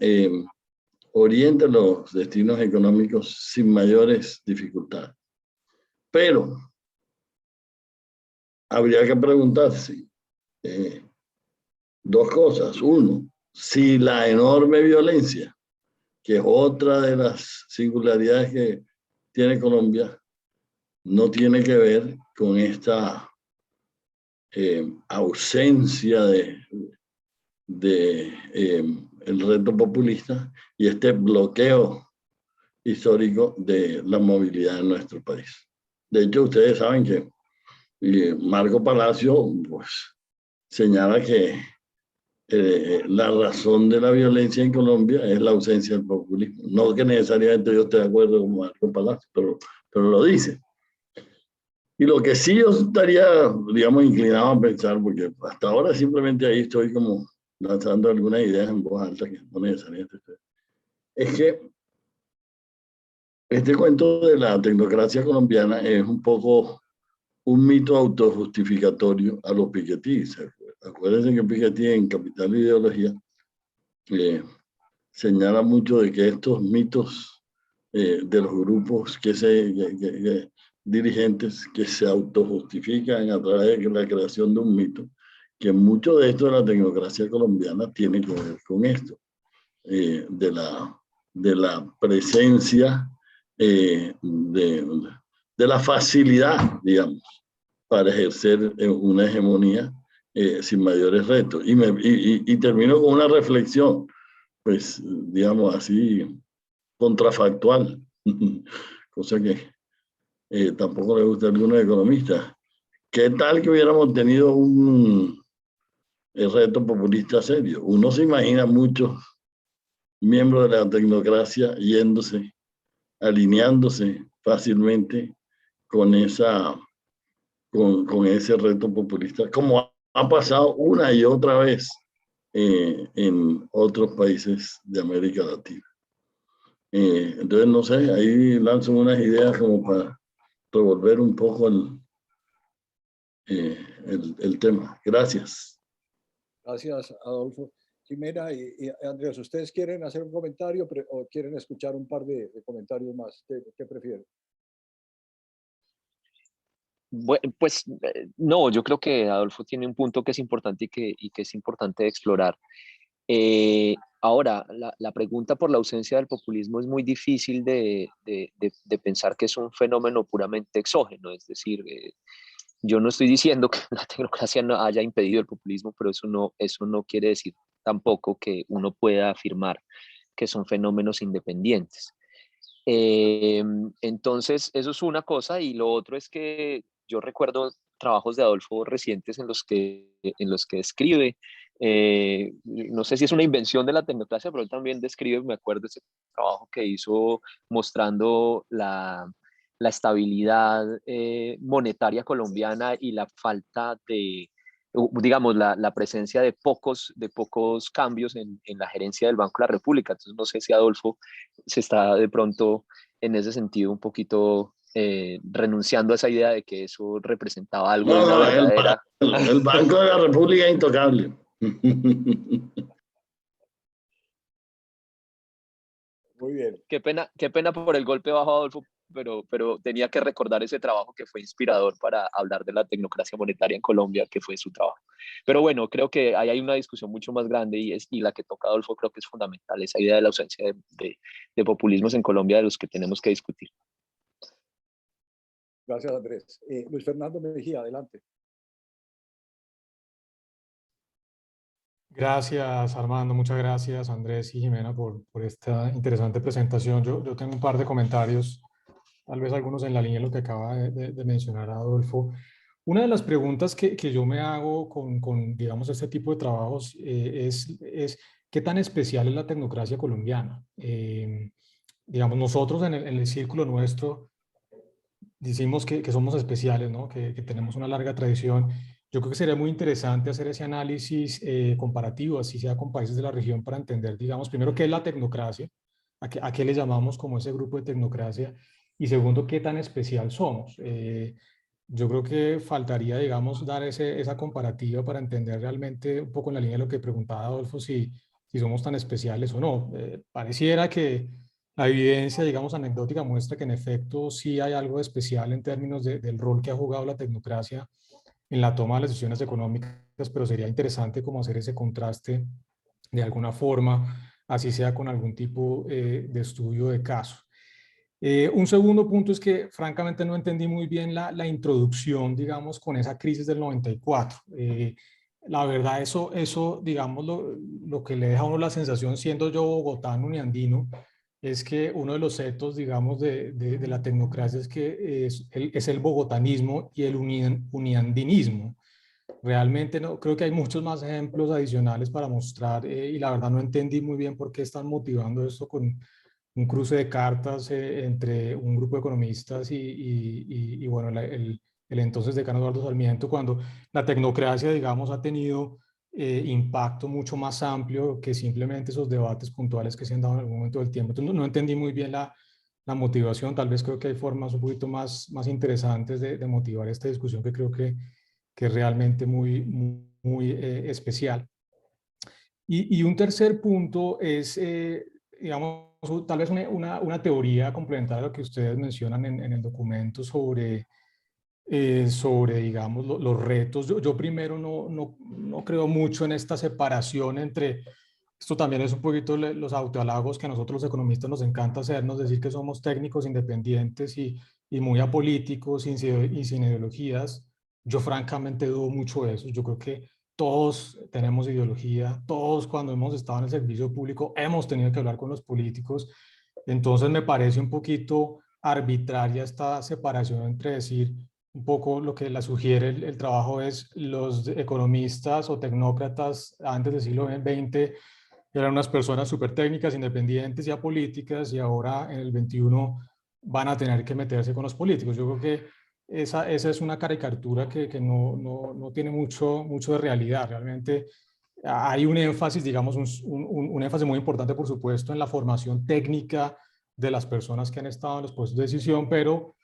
oriente los destinos económicos sin mayores dificultades. Pero habría que preguntarse dos cosas. Uno, si la enorme violencia, que es otra de las singularidades que tiene Colombia, no tiene que ver con esta ausencia de el reto populista y este bloqueo histórico de la movilidad en nuestro país. De hecho, ustedes saben que Marco Palacio pues, señala que la razón de la violencia en Colombia es la ausencia del populismo. No que necesariamente yo esté de acuerdo con Marco Palacio, pero lo dice. Y lo que sí yo estaría, digamos, inclinado a pensar, porque hasta ahora simplemente ahí estoy como lanzando algunas ideas en voz alta, que no necesariamente estoy, es que este cuento de la tecnocracia colombiana es un poco un mito autojustificatorio a los Piketty. Acuérdense que Piketty en Capital e Ideología señala mucho de que estos mitos de los grupos dirigentes que se autojustifican a través de la creación de un mito, que mucho de esto de la tecnocracia colombiana tiene que ver con esto, de la presencia, de la facilidad, digamos, para ejercer una hegemonía sin mayores retos. Y termino con una reflexión, pues, digamos así, contrafactual, cosa que tampoco le gusta a algunos economistas. ¿Qué tal que hubiéramos tenido un reto populista serio? Uno se imagina muchos miembros de la tecnocracia yéndose, alineándose fácilmente con ese reto populista, como ha pasado una y otra vez en otros países de América Latina. Entonces, no sé, ahí lanzo unas ideas como para revolver un poco el tema. Gracias. Gracias, Adolfo. Jimena y Andrés, ¿ustedes quieren hacer un comentario o quieren escuchar un par de comentarios más? ¿Qué prefieren? Pues no, yo creo que Adolfo tiene un punto que es importante y que es importante explorar. Ahora, la pregunta por la ausencia del populismo es muy difícil de pensar que es un fenómeno puramente exógeno, es decir, yo no estoy diciendo que la tecnocracia no haya impedido el populismo, pero eso no quiere decir tampoco que uno pueda afirmar que son fenómenos independientes. Entonces, eso es una cosa, y lo otro es que yo recuerdo trabajos de Adolfo recientes en los que escribe, no sé si es una invención de la tecnocracia, pero él también describe, me acuerdo ese trabajo que hizo mostrando la estabilidad monetaria colombiana y la falta de, digamos, la presencia de pocos cambios en la gerencia del Banco de la República. Entonces, no sé si Adolfo se está de pronto en ese sentido un poquito renunciando a esa idea de que eso representaba algo de una verdadera... El Banco de la República es intocable. Muy bien. Qué pena por el golpe bajo, Adolfo, pero tenía que recordar ese trabajo que fue inspirador para hablar de la tecnocracia monetaria en Colombia, que fue su trabajo. Pero bueno, creo que ahí hay una discusión mucho más grande y la que toca Adolfo creo que es fundamental, esa idea de la ausencia de populismos en Colombia de los que tenemos que discutir. Gracias, Andrés. Luis Fernando Mejía, adelante. Gracias, Armando. Muchas gracias, Andrés y Jimena, por esta interesante presentación. Yo tengo un par de comentarios, tal vez algunos en la línea de lo que acaba de mencionar Adolfo. Una de las preguntas que yo me hago con, digamos, este tipo de trabajos es ¿qué tan especial es la tecnocracia colombiana? Digamos, nosotros en el círculo nuestro decimos que somos especiales, ¿no? Que tenemos una larga tradición. Yo creo que sería muy interesante hacer ese análisis comparativo, así sea con países de la región, para entender, digamos, primero, qué es la tecnocracia, a qué le llamamos como ese grupo de tecnocracia, y segundo, qué tan especial somos. Yo creo que faltaría, digamos, dar esa comparativa para entender realmente un poco en la línea de lo que preguntaba Adolfo, si somos tan especiales o no. Pareciera que la evidencia, digamos, anecdótica muestra que en efecto sí hay algo especial en términos del rol que ha jugado la tecnocracia en la toma de las decisiones económicas, pero sería interesante como hacer ese contraste de alguna forma, así sea con algún tipo de estudio de caso. Un segundo punto es que francamente no entendí muy bien la introducción, digamos, con esa crisis del 94. La verdad, eso digamos, lo que le deja a uno la sensación, siendo yo bogotano ni andino, es que uno de los setos, digamos, de la tecnocracia es que es el bogotanismo y el uniandinismo. Realmente no, creo que hay muchos más ejemplos adicionales para mostrar y la verdad no entendí muy bien por qué están motivando esto con un cruce de cartas entre un grupo de economistas y bueno, el entonces decano Eduardo Sarmiento, cuando la tecnocracia, digamos, ha tenido impacto mucho más amplio que simplemente esos debates puntuales que se han dado en algún momento del tiempo. Entonces no entendí muy bien la motivación, tal vez creo que hay formas un poquito más interesantes de motivar esta discusión que creo que es realmente muy especial. Y un tercer punto es, digamos, tal vez una teoría complementaria a lo que ustedes mencionan en el documento sobre, digamos, los retos. Yo primero no creo mucho en esta separación entre, esto también es un poquito los autohalagos que a nosotros los economistas nos encanta hacernos, decir que somos técnicos independientes y muy apolíticos y sin ideologías. Yo francamente dudo mucho de eso. Yo creo que todos tenemos ideología, todos cuando hemos estado en el servicio público hemos tenido que hablar con los políticos. Entonces me parece un poquito arbitraria esta separación entre decir, un poco lo que la sugiere el trabajo es los economistas o tecnócratas antes del siglo XX eran unas personas súper técnicas, independientes y apolíticas, y ahora en el XXI van a tener que meterse con los políticos. Yo creo que esa es una caricatura que no tiene mucho de realidad. Realmente hay un énfasis, digamos, un énfasis muy importante, por supuesto, en la formación técnica de las personas que han estado en los puestos de decisión, pero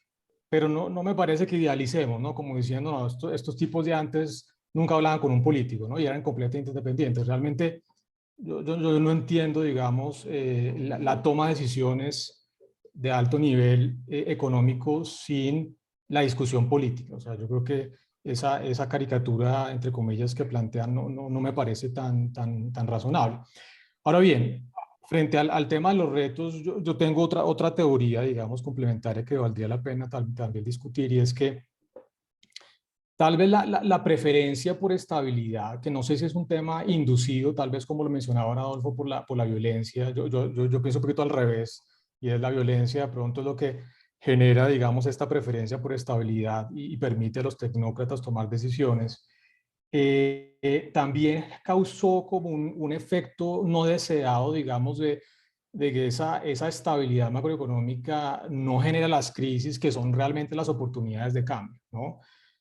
no me parece que idealicemos, ¿no? Como diciendo, no, estos tipos de antes nunca hablaban con un político, ¿no? Y eran completamente independientes. Realmente yo no entiendo, digamos, la toma de decisiones de alto nivel económico sin la discusión política. O sea, yo creo que esa caricatura, entre comillas, que plantean no me parece tan razonable. Ahora bien, frente al tema de los retos, yo tengo otra teoría, digamos, complementaria que valdría la pena también discutir, y es que tal vez la preferencia por estabilidad, que no sé si es un tema inducido, tal vez como lo mencionaba ahora Adolfo, por la violencia. Yo pienso un poquito al revés, y es la violencia de pronto es lo que genera, digamos, esta preferencia por estabilidad y permite a los tecnócratas tomar decisiones. También causó como un efecto no deseado, digamos, de que esa estabilidad macroeconómica no genera las crisis que son realmente las oportunidades de cambio, ¿no?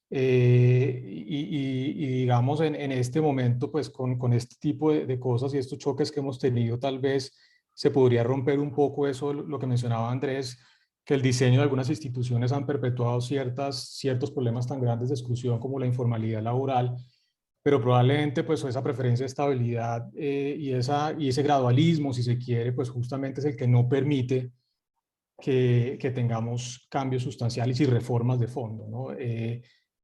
Y digamos, en este momento, pues con este tipo de cosas y estos choques que hemos tenido, tal vez se podría romper un poco eso, lo que mencionaba Andrés, que el diseño de algunas instituciones han perpetuado ciertos problemas tan grandes de exclusión como la informalidad laboral, pero probablemente pues esa preferencia de estabilidad y ese gradualismo, si se quiere, pues justamente es el que no permite que tengamos cambios sustanciales y reformas de fondo, ¿no?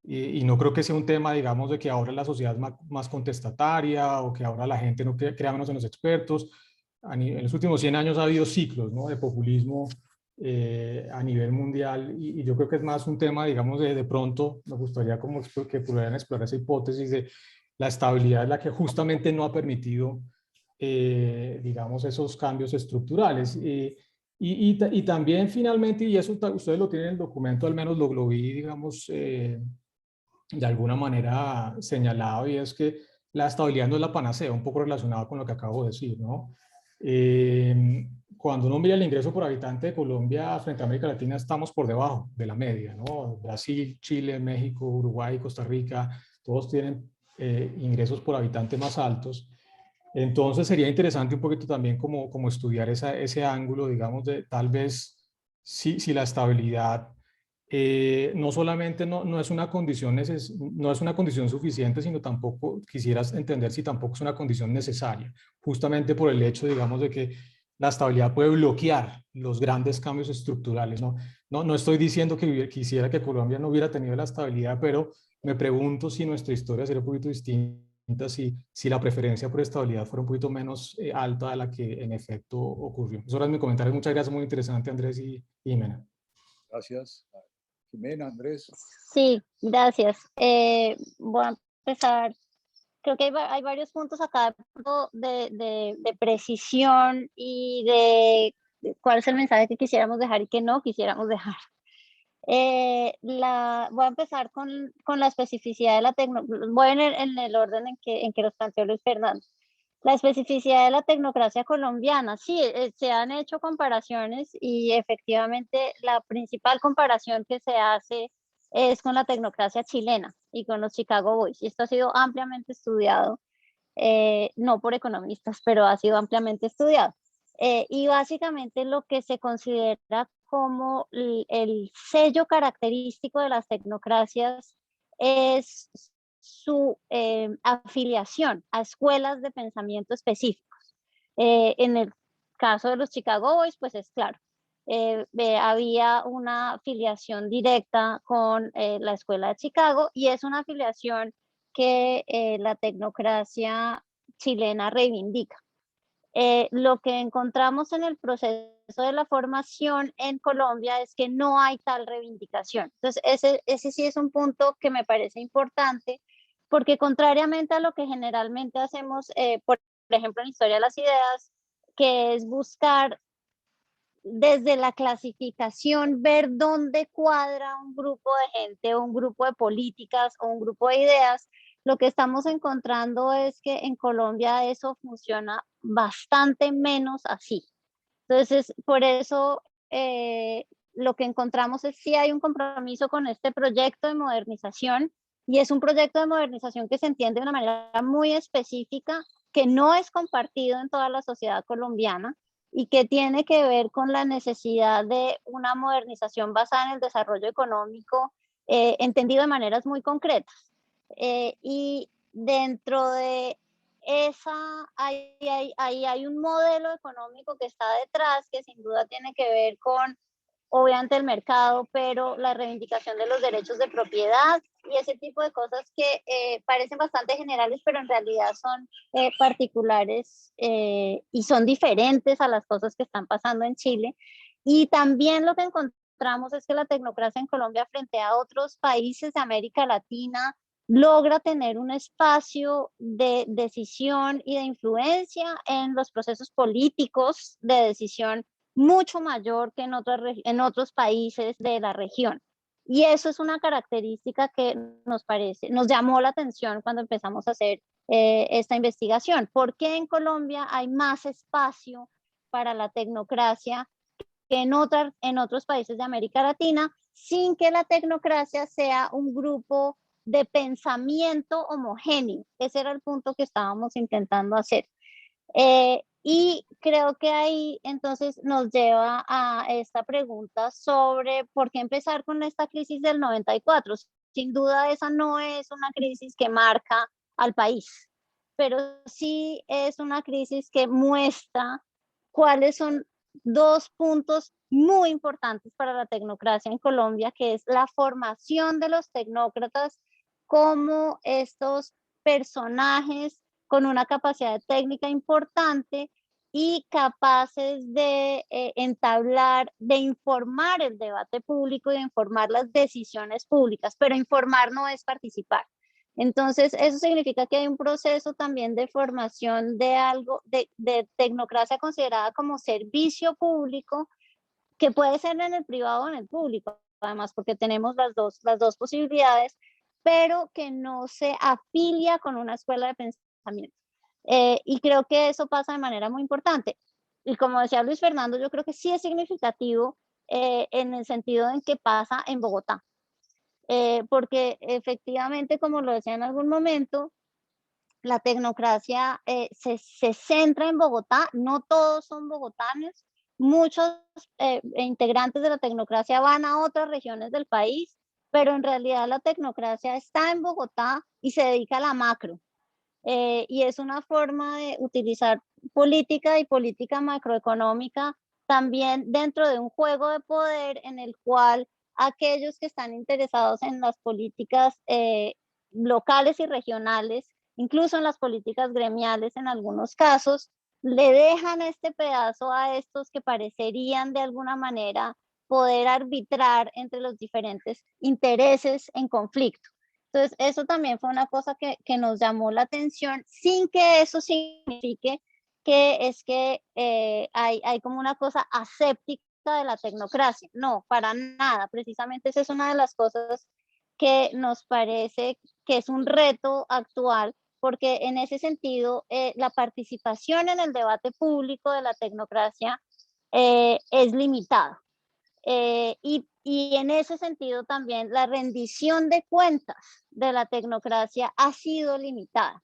Y no creo que sea un tema, digamos, de que ahora la sociedad es más contestataria o que ahora la gente no crea menos en los expertos. En los últimos 100 años ha habido ciclos, ¿no?, de populismo a nivel mundial, y yo creo que es más un tema, digamos, de pronto me gustaría como que pudieran explorar esa hipótesis de la estabilidad, la que justamente no ha permitido, digamos, esos cambios estructurales. Y también finalmente, y eso ustedes lo tienen en el documento, al menos lo vi, digamos, de alguna manera señalado, y es que la estabilidad no es la panacea, un poco relacionado con lo que acabo de decir, ¿no? Cuando uno mira el ingreso por habitante de Colombia frente a América Latina, estamos por debajo de la media, ¿no? Brasil, Chile, México, Uruguay, Costa Rica, todos tienen ingresos por habitante más altos. Entonces sería interesante un poquito también como estudiar ese ángulo, digamos, de tal vez si la estabilidad no solamente no es una condición no es una condición suficiente, sino tampoco quisieras entender si tampoco es una condición necesaria, justamente por el hecho, digamos, de que la estabilidad puede bloquear los grandes cambios estructurales, ¿no? No estoy diciendo que quisiera que Colombia no hubiera tenido la estabilidad, pero me pregunto si nuestra historia sería un poquito distinta si la preferencia por estabilidad fuera un poquito menos alta de la que en efecto ocurrió. Eso era mi comentario. Muchas gracias, muy interesante, Andrés y Jimena. Gracias. Jimena, Andrés. Sí, gracias. Voy a empezar. Creo que hay varios puntos acá de precisión y de cuál es el mensaje que quisiéramos dejar y que no quisiéramos dejar. Voy a empezar con la especificidad de la tecnología. Voy en el orden en que los planteó Luis Fernando. La especificidad de la tecnocracia colombiana. Sí, se han hecho comparaciones y efectivamente la principal comparación que se hace es con la tecnocracia chilena y con los Chicago Boys. Y esto ha sido ampliamente estudiado, no por economistas, pero ha sido ampliamente estudiado. Y básicamente lo que se considera como el sello característico de las tecnocracias es su afiliación a escuelas de pensamiento específicos. En el caso de los Chicago Boys, pues es claro, había una afiliación directa con la escuela de Chicago, y es una afiliación que la tecnocracia chilena reivindica. Lo que encontramos en el proceso de la formación en Colombia es que no hay tal reivindicación. Entonces, ese sí es un punto que me parece importante, porque contrariamente a lo que generalmente hacemos, por ejemplo, en Historia de las Ideas, que es buscar desde la clasificación ver dónde cuadra un grupo de gente o un grupo de políticas o un grupo de ideas, lo que estamos encontrando es que en Colombia eso funciona bastante menos así. Entonces, por eso lo que encontramos es sí hay un compromiso con este proyecto de modernización, y es un proyecto de modernización que se entiende de una manera muy específica, que no es compartido en toda la sociedad colombiana y que tiene que ver con la necesidad de una modernización basada en el desarrollo económico, entendido de maneras muy concretas. Y dentro de esa, hay un modelo económico que está detrás, que sin duda tiene que ver con, obviamente, el mercado, pero la reivindicación de los derechos de propiedad y ese tipo de cosas que parecen bastante generales, pero en realidad son particulares y son diferentes a las cosas que están pasando en Chile. Y también lo que encontramos es que la tecnocracia en Colombia, frente a otros países de América Latina, logra tener un espacio de decisión y de influencia en los procesos políticos de decisión mucho mayor que en otros países de la región. Y eso es una característica que nos llamó la atención cuando empezamos a hacer esta investigación. ¿Por qué en Colombia hay más espacio para la tecnocracia que en otros países de América Latina, sin que la tecnocracia sea un grupo de pensamiento homogéneo? Ese era el punto que estábamos intentando hacer. Y creo que ahí entonces nos lleva a esta pregunta sobre por qué empezar con esta crisis del 94. Sin duda esa no es una crisis que marca al país, pero sí es una crisis que muestra cuáles son dos puntos muy importantes para la tecnocracia en Colombia, que es la formación de los tecnócratas como estos personajes con una capacidad técnica importante y capaces de entablar, de informar el debate público y de informar las decisiones públicas, pero informar no es participar. Entonces, eso significa que hay un proceso también de formación de algo, de tecnocracia considerada como servicio público, que puede ser en el privado o en el público, además, porque tenemos las dos posibilidades, pero que no se afilia con una escuela de pensamiento. Y creo que eso pasa de manera muy importante. Y como decía Luis Fernando, yo creo que sí es significativo en el sentido en que pasa en Bogotá. Porque efectivamente, como lo decía en algún momento, la tecnocracia se centra en Bogotá, no todos son bogotanos, muchos integrantes de la tecnocracia van a otras regiones del país, pero en realidad la tecnocracia está en Bogotá y se dedica a la macro. Y es una forma de utilizar política y política macroeconómica también dentro de un juego de poder en el cual aquellos que están interesados en las políticas locales y regionales, incluso en las políticas gremiales en algunos casos, le dejan este pedazo a estos que parecerían de alguna manera poder arbitrar entre los diferentes intereses en conflicto. Entonces, eso también fue una cosa que nos llamó la atención, sin que eso signifique que es que hay como una cosa aséptica de la tecnocracia. No, para nada. Precisamente esa es una de las cosas que nos parece que es un reto actual, porque en ese sentido la participación en el debate público de la tecnocracia es limitada. Y en ese sentido también la rendición de cuentas de la tecnocracia ha sido limitada.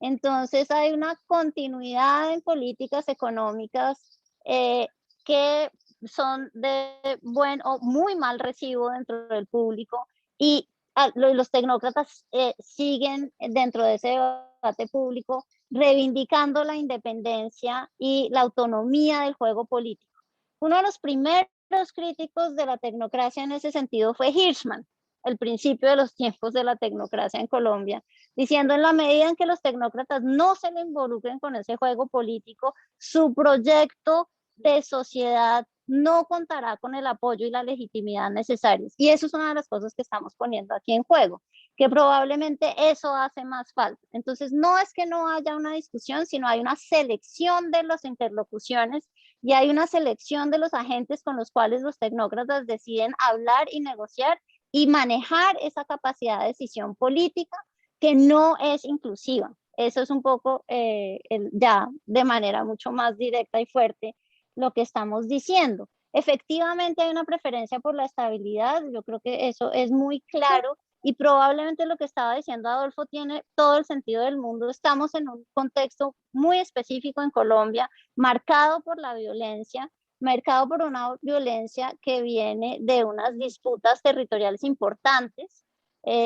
Entonces hay una continuidad en políticas económicas que son de buen o muy mal recibo dentro del público, y los tecnócratas siguen dentro de ese debate público reivindicando la independencia y la autonomía del juego político. Uno de los primeros críticos de la tecnocracia en ese sentido fue Hirschman, el principio de los tiempos de la tecnocracia en Colombia, diciendo en la medida en que los tecnócratas no se le involucren con ese juego político, su proyecto de sociedad no contará con el apoyo y la legitimidad necesarios. Y eso es una de las cosas que estamos poniendo aquí en juego, que probablemente eso hace más falta. Entonces, no es que no haya una discusión, sino hay una selección de las interlocuciones y hay una selección de los agentes con los cuales los tecnócratas deciden hablar y negociar y manejar esa capacidad de decisión política que no es inclusiva. Eso es un poco ya de manera mucho más directa y fuerte lo que estamos diciendo. efectivamente hay una preferencia por la estabilidad, yo creo que eso es muy claro y probablemente lo que estaba diciendo Adolfo tiene todo el sentido del mundo. Estamos en un contexto muy específico en Colombia, marcado por la violencia, marcado por una violencia que viene de unas disputas territoriales importantes,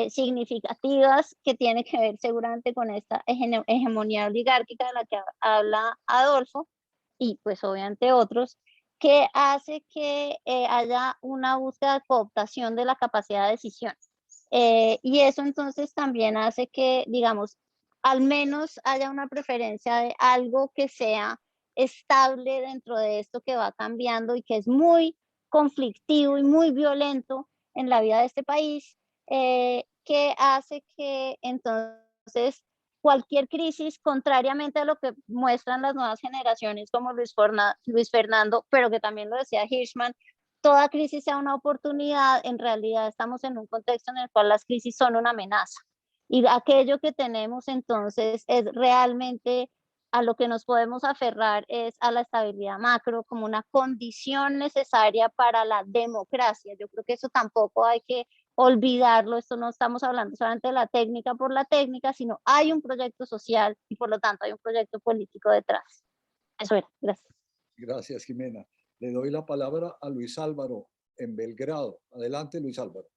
significativas, que tiene que ver seguramente con esta hegemonía oligárquica de la que habla Adolfo, y pues obviamente otros, que hace que haya una búsqueda de cooptación de la capacidad de decisión. Y eso entonces también hace que, digamos, al menos haya una preferencia de algo que sea estable dentro de esto que va cambiando y que es muy conflictivo y muy violento en la vida de este país, que hace que entonces cualquier crisis, contrariamente a lo que muestran las nuevas generaciones como Luis Fernando, pero que también lo decía Hirschman, toda crisis sea una oportunidad. En realidad estamos en un contexto en el cual las crisis son una amenaza. Y aquello que tenemos entonces es realmente a lo que nos podemos aferrar es a la estabilidad macro como una condición necesaria para la democracia. Yo creo que eso tampoco hay que olvidarlo. Esto no estamos hablando solamente de la técnica por la técnica, sino hay un proyecto social y por lo tanto hay un proyecto político detrás. Eso era. Gracias. Gracias, Jimena. Le doy la palabra a Luis Álvaro en Belgrado. Adelante, Luis Álvaro.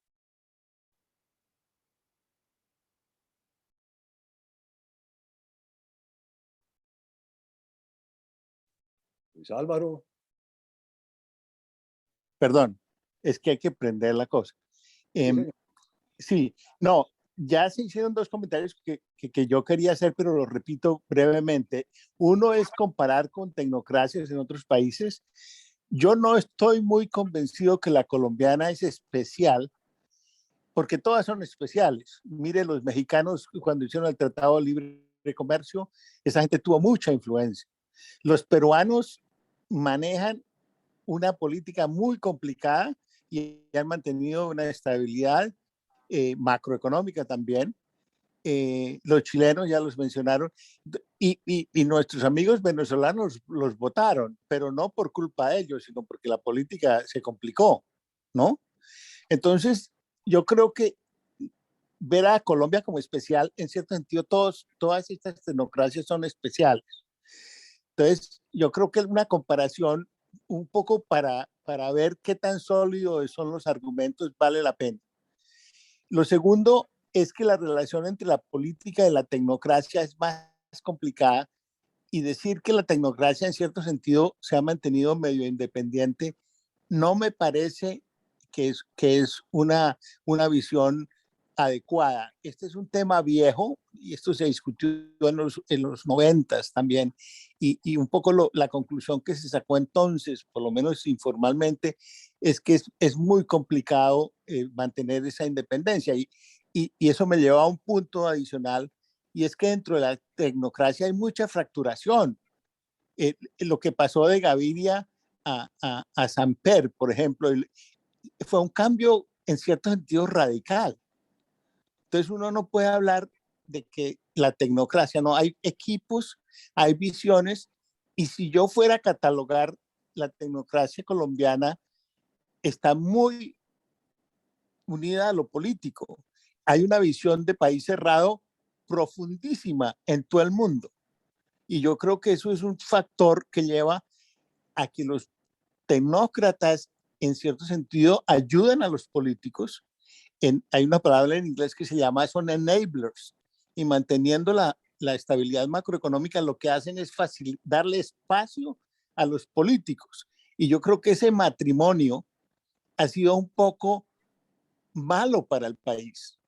Luis Álvaro. Perdón, es que hay que prender la cosa. Sí, no, ya se hicieron dos comentarios que yo quería hacer, pero lo repito brevemente. Uno es comparar con tecnocracias en otros países. Yo no estoy muy convencido que la colombiana es especial, porque todas son especiales. Mire, los mexicanos cuando hicieron el Tratado de Libre Comercio, esa gente tuvo mucha influencia. Los peruanos manejan una política muy complicada y han mantenido una estabilidad macroeconómica también. Los chilenos ya los mencionaron y nuestros amigos venezolanos los votaron, pero no por culpa de ellos, sino porque la política se complicó, ¿no? Entonces, yo creo que ver a Colombia como especial, en cierto sentido, todas estas tecnocracias son especiales. Entonces, yo creo que es una comparación un poco para ver qué tan sólidos son los argumentos, vale la pena. Lo segundo es que la relación entre la política y la tecnocracia es más complicada y decir que la tecnocracia en cierto sentido se ha mantenido medio independiente no me parece que es una visión adecuada. Este es un tema viejo y esto se discutió en los 90s también y un poco la conclusión que se sacó entonces, por lo menos informalmente, es que es muy complicado mantener esa independencia y eso me lleva a un punto adicional y es que dentro de la tecnocracia hay mucha fracturación. Lo que pasó de Gaviria a Samper, por ejemplo, fue un cambio en cierto sentido radical. Entonces uno no puede hablar de que la tecnocracia, no, hay equipos, hay visiones, y si yo fuera a catalogar la tecnocracia colombiana, está muy unida a lo político. Hay una visión de país cerrado profundísima en todo el mundo. Y yo creo que eso es un factor que lleva a que los tecnócratas, en cierto sentido, ayudan a los políticos. Hay una palabra en inglés que se llama, son enablers, y manteniendo la estabilidad macroeconómica, lo que hacen es darle espacio a los políticos. Y yo creo que ese matrimonio ha sido un poco malo para el país.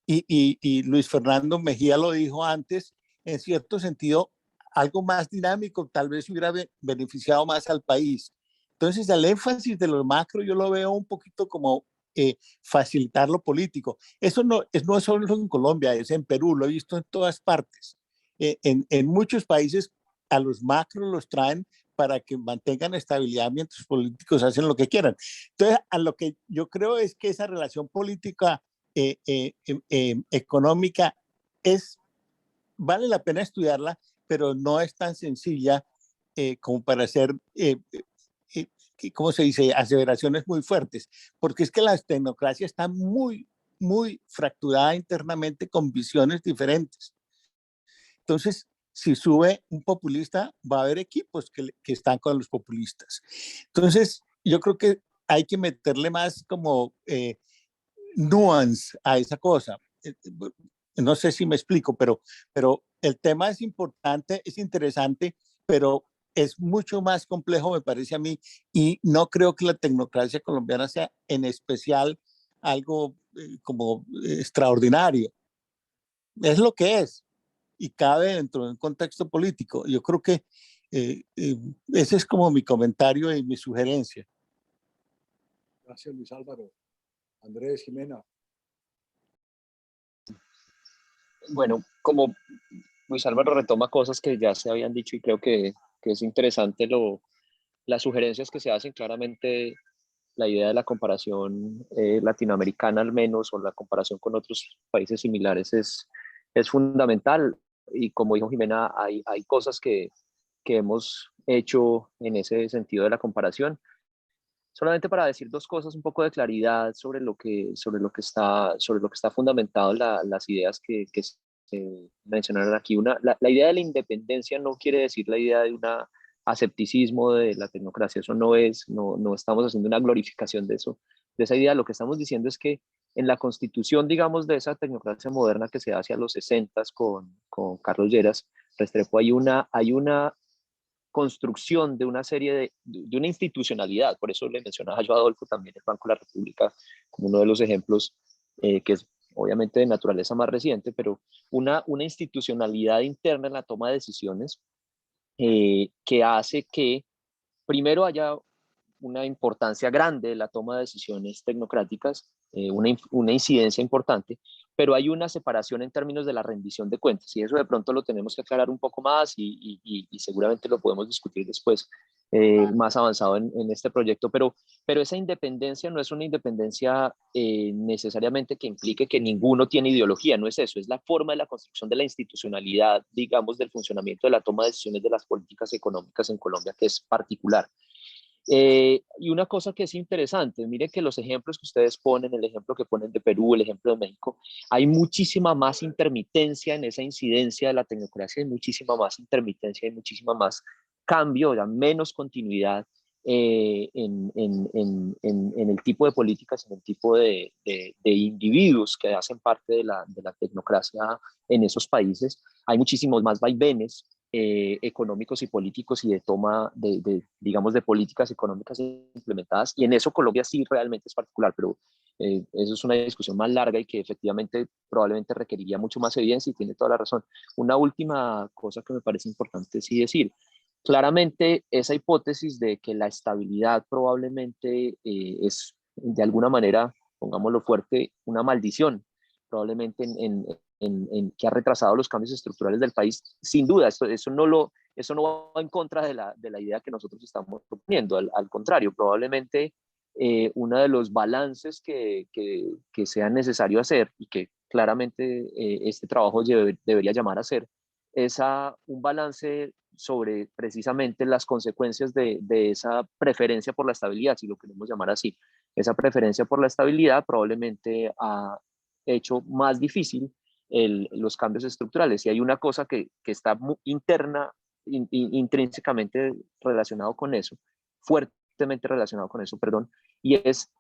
Y Luis Fernando Mejía lo dijo antes, en cierto sentido, algo más dinámico tal vez hubiera beneficiado más al país. Entonces, el énfasis de lo macro yo lo veo un poquito como facilitar lo político. Eso no es solo en Colombia, es en Perú, lo he visto en todas partes. En muchos países a los macros los traen para que mantengan estabilidad mientras los políticos hacen lo que quieran. Entonces, a lo que yo creo es que esa relación política económica vale la pena estudiarla, pero no es tan sencilla como para ser ¿cómo se dice?, aseveraciones muy fuertes, porque es que la tecnocracia está muy, muy fracturada internamente con visiones diferentes. Entonces, si sube un populista, va a haber equipos que están con los populistas. Entonces, yo creo que hay que meterle más como nuance a esa cosa. No sé si me explico, pero el tema es importante, es interesante, pero es mucho más complejo, me parece a mí, y no creo que la tecnocracia colombiana sea en especial algo como extraordinario. Es lo que es y cabe dentro de un contexto político. Yo creo que ese es como mi comentario y mi sugerencia. Gracias, Luis Álvaro. Andrés, Jimena. Bueno, como Luis Álvaro retoma cosas que ya se habían dicho y creo que es interesante las sugerencias que se hacen. Claramente la idea de la comparación latinoamericana al menos, o la comparación con otros países similares es fundamental. Y como dijo Jimena, hay cosas que hemos hecho en ese sentido de la comparación. Solamente para decir dos cosas, un poco de claridad sobre lo que está fundamentado las ideas que se mencionaron aquí. La idea de la independencia no quiere decir la idea de un asepticismo de la tecnocracia. Eso no estamos haciendo una glorificación de eso, de esa idea. Lo que estamos diciendo es que en la constitución, digamos, de esa tecnocracia moderna que se hace a los 60 con Carlos Lleras Restrepo, hay una construcción de una serie de una institucionalidad. Por eso le mencionaba yo a Adolfo también el Banco de la República como uno de los ejemplos, que es obviamente de naturaleza más reciente, pero una institucionalidad interna en la toma de decisiones, que hace que primero haya una importancia grande de la toma de decisiones tecnocráticas, una incidencia importante, pero hay una separación en términos de la rendición de cuentas, y eso de pronto lo tenemos que aclarar un poco más, y seguramente lo podemos discutir después, más avanzado en este proyecto, pero esa independencia no es una independencia necesariamente que implique que ninguno tiene ideología. No es eso, es la forma de la construcción de la institucionalidad, digamos, del funcionamiento de la toma de decisiones de las políticas económicas en Colombia, que es particular. Y una cosa que es interesante, mire que los ejemplos que ustedes ponen, el ejemplo que ponen de Perú, el ejemplo de México, hay muchísima más intermitencia en esa incidencia de la tecnocracia, hay muchísima más intermitencia, hay muchísima más cambio, ya menos continuidad en el tipo de políticas, en el tipo de individuos que hacen parte de la tecnocracia en esos países. Hay muchísimos más vaivenes económicos y políticos y de toma digamos, de políticas económicas implementadas, y en eso Colombia sí realmente es particular, pero eso es una discusión más larga y que efectivamente probablemente requeriría mucho más evidencia, y tiene toda la razón. Una última cosa que me parece importante sí decir: claramente esa hipótesis de que la estabilidad probablemente es de alguna manera, pongámoslo fuerte, una maldición, probablemente que ha retrasado los cambios estructurales del país, sin duda, eso no va en contra de la idea que nosotros estamos proponiendo. Al contrario, probablemente uno de los balances que sea necesario hacer, y que claramente este trabajo debería llamar a hacer, es un balance sobre precisamente las consecuencias de esa preferencia por la estabilidad, si lo queremos llamar así. Esa preferencia por la estabilidad probablemente ha hecho más difícil los cambios estructurales. Y hay una cosa que está intrínsecamente relacionado con eso, fuertemente relacionado con eso, perdón, y es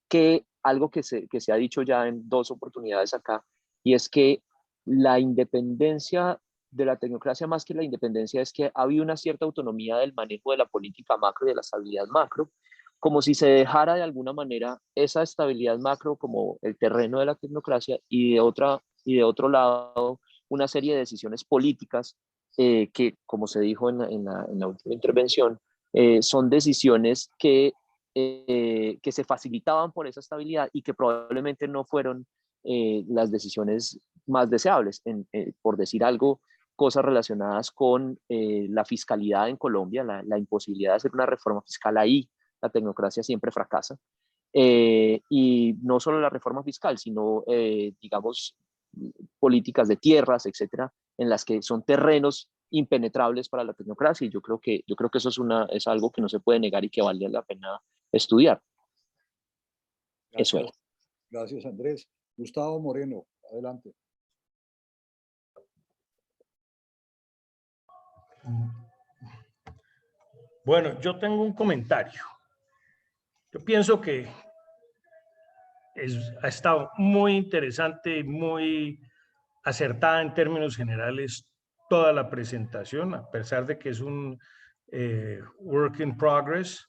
que algo que se ha dicho ya en dos oportunidades acá, y es que la independencia de la tecnocracia, más que la independencia, es que había una cierta autonomía del manejo de la política macro y de la estabilidad macro, como si se dejara de alguna manera esa estabilidad macro como el terreno de la tecnocracia, y de otro lado una serie de decisiones políticas que, como se dijo en la última intervención, son decisiones que se facilitaban por esa estabilidad y que probablemente no fueron las decisiones más deseables. Por decir algo, cosas relacionadas con la fiscalidad en Colombia, la imposibilidad de hacer una reforma fiscal ahí. La tecnocracia siempre fracasa. Y no solo la reforma fiscal, sino, digamos, políticas de tierras, etcétera, en las que son terrenos impenetrables para la tecnocracia, y yo creo que eso es algo que no se puede negar y que vale la pena estudiar. Eso Gracias, es. gracias Andrés. Gustavo Moreno, adelante. Bueno, yo tengo un comentario. Yo pienso que ha estado muy interesante y muy acertada en términos generales toda la presentación, a pesar de que es un work in progress.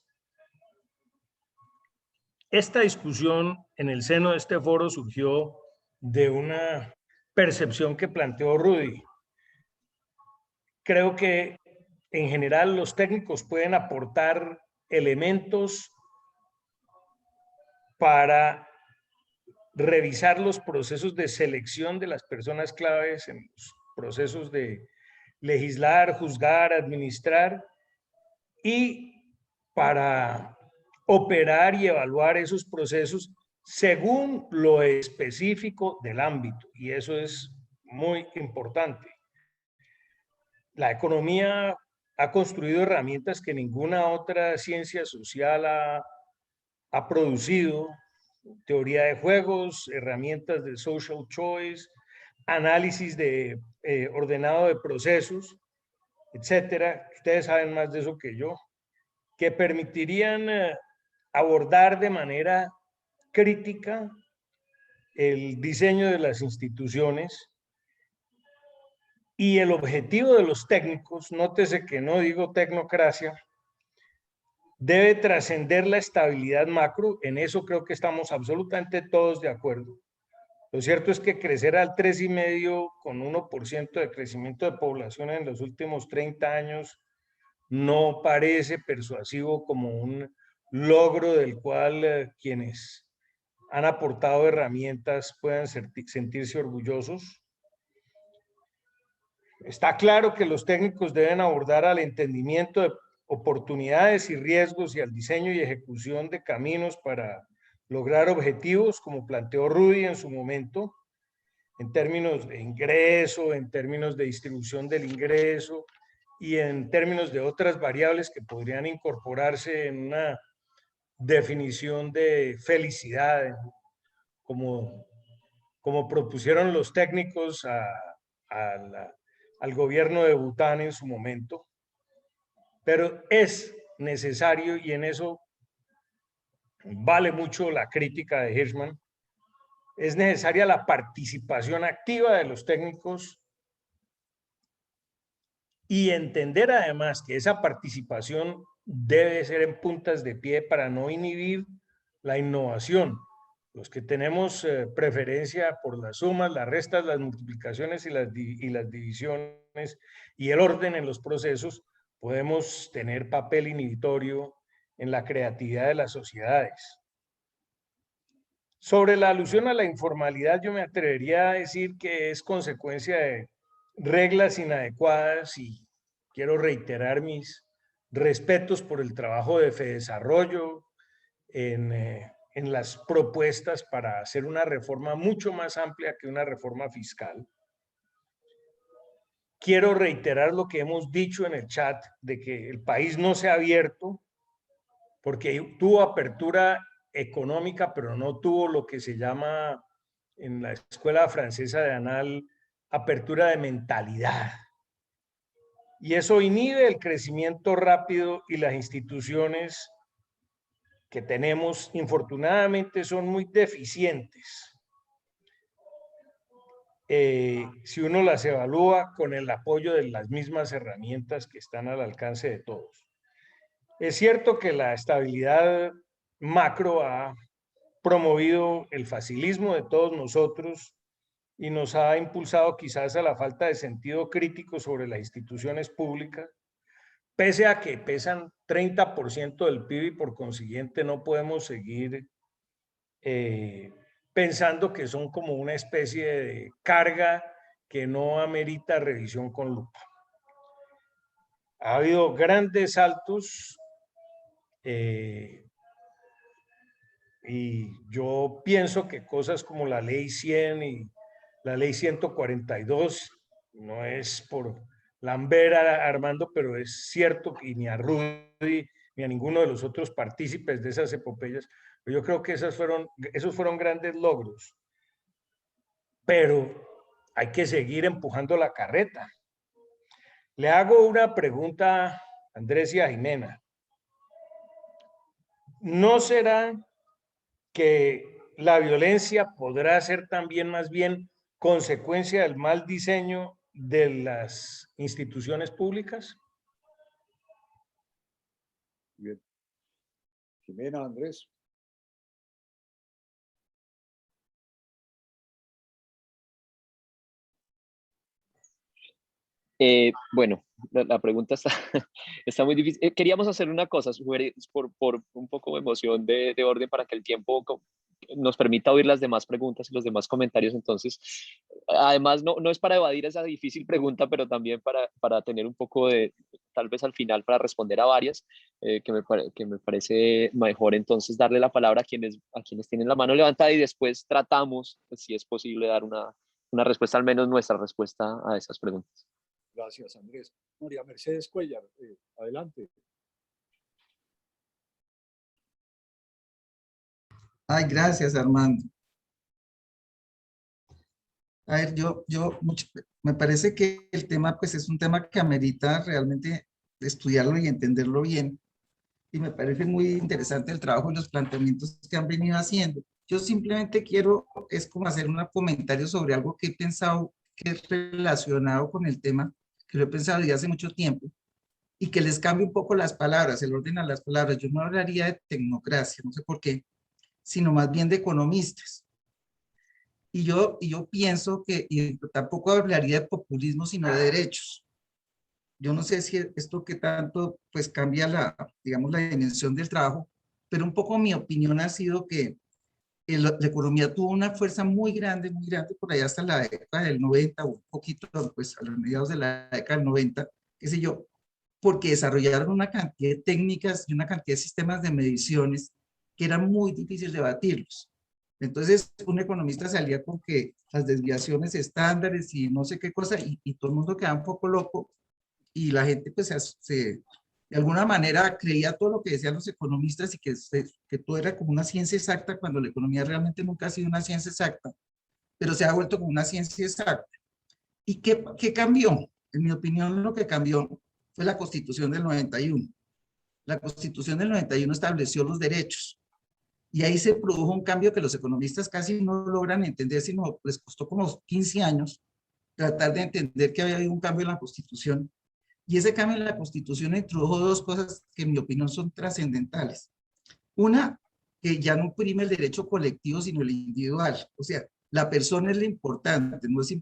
Esta discusión en el seno de este foro surgió de una percepción que planteó Rudy. Creo que en general los técnicos pueden aportar elementos para revisar los procesos de selección de las personas claves en los procesos de legislar, juzgar, administrar, y para operar y evaluar esos procesos según lo específico del ámbito, y eso es muy importante. La economía ha construido herramientas que ninguna otra ciencia social ha producido: teoría de juegos, herramientas de social choice, análisis de ordenado de procesos, etcétera. Ustedes saben más de eso que yo, que permitirían abordar de manera crítica el diseño de las instituciones. Y el objetivo de los técnicos, nótese que no digo tecnocracia, debe trascender la estabilidad macro. En eso creo que estamos absolutamente todos de acuerdo. Lo cierto es que crecer al 3,5 con 1% de crecimiento de población en los últimos 30 años no parece persuasivo como un logro del cual quienes han aportado herramientas puedan sentirse orgullosos. Está claro que los técnicos deben abordar al entendimiento de oportunidades y riesgos y al diseño y ejecución de caminos para lograr objetivos, como planteó Rudy en su momento, en términos de ingreso, en términos de distribución del ingreso y en términos de otras variables que podrían incorporarse en una definición de felicidad, como propusieron los técnicos al gobierno de Bután en su momento. Pero es necesario, y en eso vale mucho la crítica de Hirschman, es necesaria la participación activa de los técnicos y entender además que esa participación debe ser en puntas de pie para no inhibir la innovación. Los que tenemos preferencia por las sumas, las restas, las multiplicaciones y las divisiones y el orden en los procesos, podemos tener papel inhibitorio en la creatividad de las sociedades. Sobre la alusión a la informalidad, yo me atrevería a decir que es consecuencia de reglas inadecuadas, y quiero reiterar mis respetos por el trabajo de FEDesarrollo en las propuestas para hacer una reforma mucho más amplia que una reforma fiscal. Quiero reiterar lo que hemos dicho en el chat, de que el país no se ha abierto porque tuvo apertura económica, pero no tuvo lo que se llama en la escuela francesa de Anal apertura de mentalidad. Y eso inhibe el crecimiento rápido, y las instituciones que tenemos, infortunadamente, son muy deficientes. Si uno las evalúa con el apoyo de las mismas herramientas que están al alcance de todos. Es cierto que la estabilidad macro ha promovido el facilismo de todos nosotros y nos ha impulsado quizás a la falta de sentido crítico sobre las instituciones públicas, pese a que pesan 30% del PIB y por consiguiente no podemos seguir pensando que son como una especie de carga que no amerita revisión con lupa. Ha habido grandes saltos y yo pienso que cosas como la ley 100 y la ley 142, no es por lamber a Armando, pero es cierto, y ni a Rudy, ni a ninguno de los otros partícipes de esas epopeyas, pero yo creo que esos fueron grandes logros. Pero hay que seguir empujando la carreta. Le hago una pregunta a Andrés y a Jimena. ¿No será que la violencia podrá ser también más bien consecuencia del mal diseño de las instituciones públicas? Bien. Jimena, Andrés. Bueno, la pregunta está, está muy difícil. Queríamos hacer una cosa, por un poco de emoción de orden para que el tiempo nos permita oír las demás preguntas y los demás comentarios. Entonces, además, no es para evadir esa difícil pregunta, pero también para tener un poco de, tal vez al final, para responder a varias, que me parece mejor entonces darle la palabra a quienes tienen la mano levantada y después tratamos, pues, si es posible, dar una respuesta, al menos nuestra respuesta a esas preguntas. Gracias, Andrés. María Mercedes Cuellar, adelante. Ay, gracias, Armando. A ver, me parece que el tema, pues, es un tema que amerita realmente estudiarlo y entenderlo bien. Y me parece muy interesante el trabajo y los planteamientos que han venido haciendo. Yo simplemente quiero, es como hacer un comentario sobre algo que he pensado que es relacionado con el tema, que lo he pensado desde hace mucho tiempo, y que les cambie un poco las palabras, el orden a las palabras. Yo no hablaría de tecnocracia, no sé por qué, sino más bien de economistas. Y yo pienso que, y tampoco hablaría de populismo, sino de derechos. Yo no sé si esto que tanto, pues, cambia digamos, la dimensión del trabajo, pero un poco mi opinión ha sido que la economía tuvo una fuerza muy grande por allá hasta la década del 90, o un poquito, pues, a los mediados de la década del 90, qué sé yo, porque desarrollaron una cantidad de técnicas y una cantidad de sistemas de mediciones que era muy difícil de batirlos. Entonces, un economista salía con que las desviaciones estándares y no sé qué cosa, y todo el mundo quedaba un poco loco, y la gente, pues, de alguna manera creía todo lo que decían los economistas y que todo era como una ciencia exacta, cuando la economía realmente nunca ha sido una ciencia exacta, pero se ha vuelto como una ciencia exacta. ¿Y qué cambió? En mi opinión, lo que cambió fue la Constitución del 91. La Constitución del 91 estableció los derechos, y ahí se produjo un cambio que los economistas casi no logran entender, sino les costó como 15 años tratar de entender que había habido un cambio en la Constitución. Y ese cambio en la Constitución introdujo dos cosas que en mi opinión son trascendentales. Una, que ya no prime el derecho colectivo, sino el individual. O sea, la persona es lo importante, no es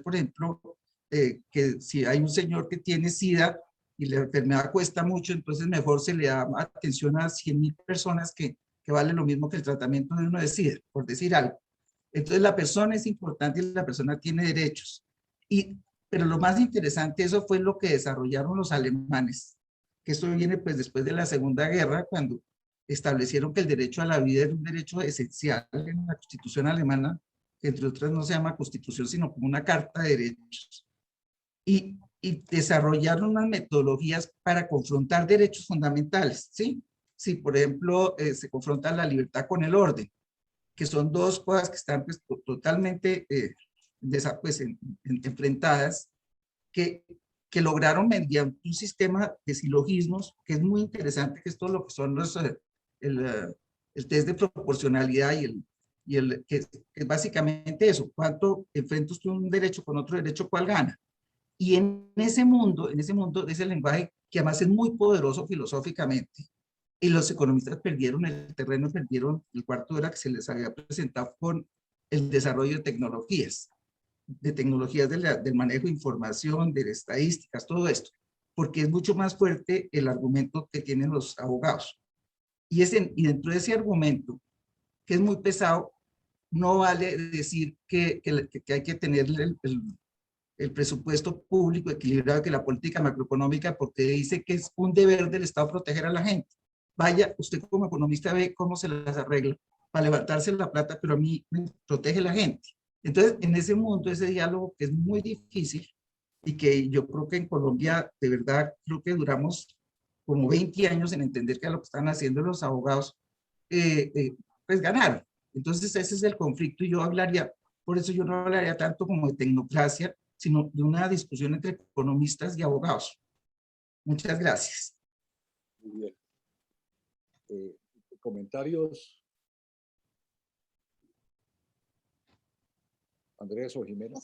por ejemplo, que si hay un señor que tiene SIDA y la enfermedad cuesta mucho, entonces mejor se le da atención a 100,000 personas que vale lo mismo que el tratamiento de uno de SIDA, por decir algo. Entonces la persona es importante y la persona tiene derechos. Pero lo más interesante, eso fue lo que desarrollaron los alemanes, que esto viene, pues, después de la Segunda Guerra, cuando establecieron que el derecho a la vida era un derecho esencial en la Constitución alemana, que entre otras no se llama Constitución, sino como una Carta de Derechos. Y desarrollaron unas metodologías para confrontar derechos fundamentales, ¿sí? Sí, por ejemplo, se confronta la libertad con el orden, que son dos cosas que están, pues, totalmente pues, enfrentadas, que lograron mediante un sistema de silogismos que es muy interesante, que es todo lo que son el test de proporcionalidad que es básicamente eso: cuánto enfrentas tú un derecho con otro derecho, cuál gana. Y en ese mundo, de ese lenguaje, que además es muy poderoso filosóficamente, y los economistas perdieron el terreno, perdieron el cuarto de hora que se les había presentado con el desarrollo de tecnologías del manejo de información, de estadísticas, todo esto, porque es mucho más fuerte el argumento que tienen los abogados. Y dentro de ese argumento, que es muy pesado, no vale decir que hay que tener el presupuesto público equilibrado, que la política macroeconómica, porque dice que es un deber del Estado proteger a la gente. Vaya, usted como economista ve cómo se las arregla para levantarse la plata, pero a mí me protege la gente. Entonces, en ese mundo, ese diálogo que es muy difícil, y que yo creo que en Colombia, de verdad, creo que duramos como 20 años en entender que lo que están haciendo los abogados, pues ganaron. Entonces ese es el conflicto y yo hablaría, por eso yo no hablaría tanto como de tecnocracia, sino de una discusión entre economistas y abogados. Muchas gracias. Muy bien. ¿Comentarios? Andrés o Jimena.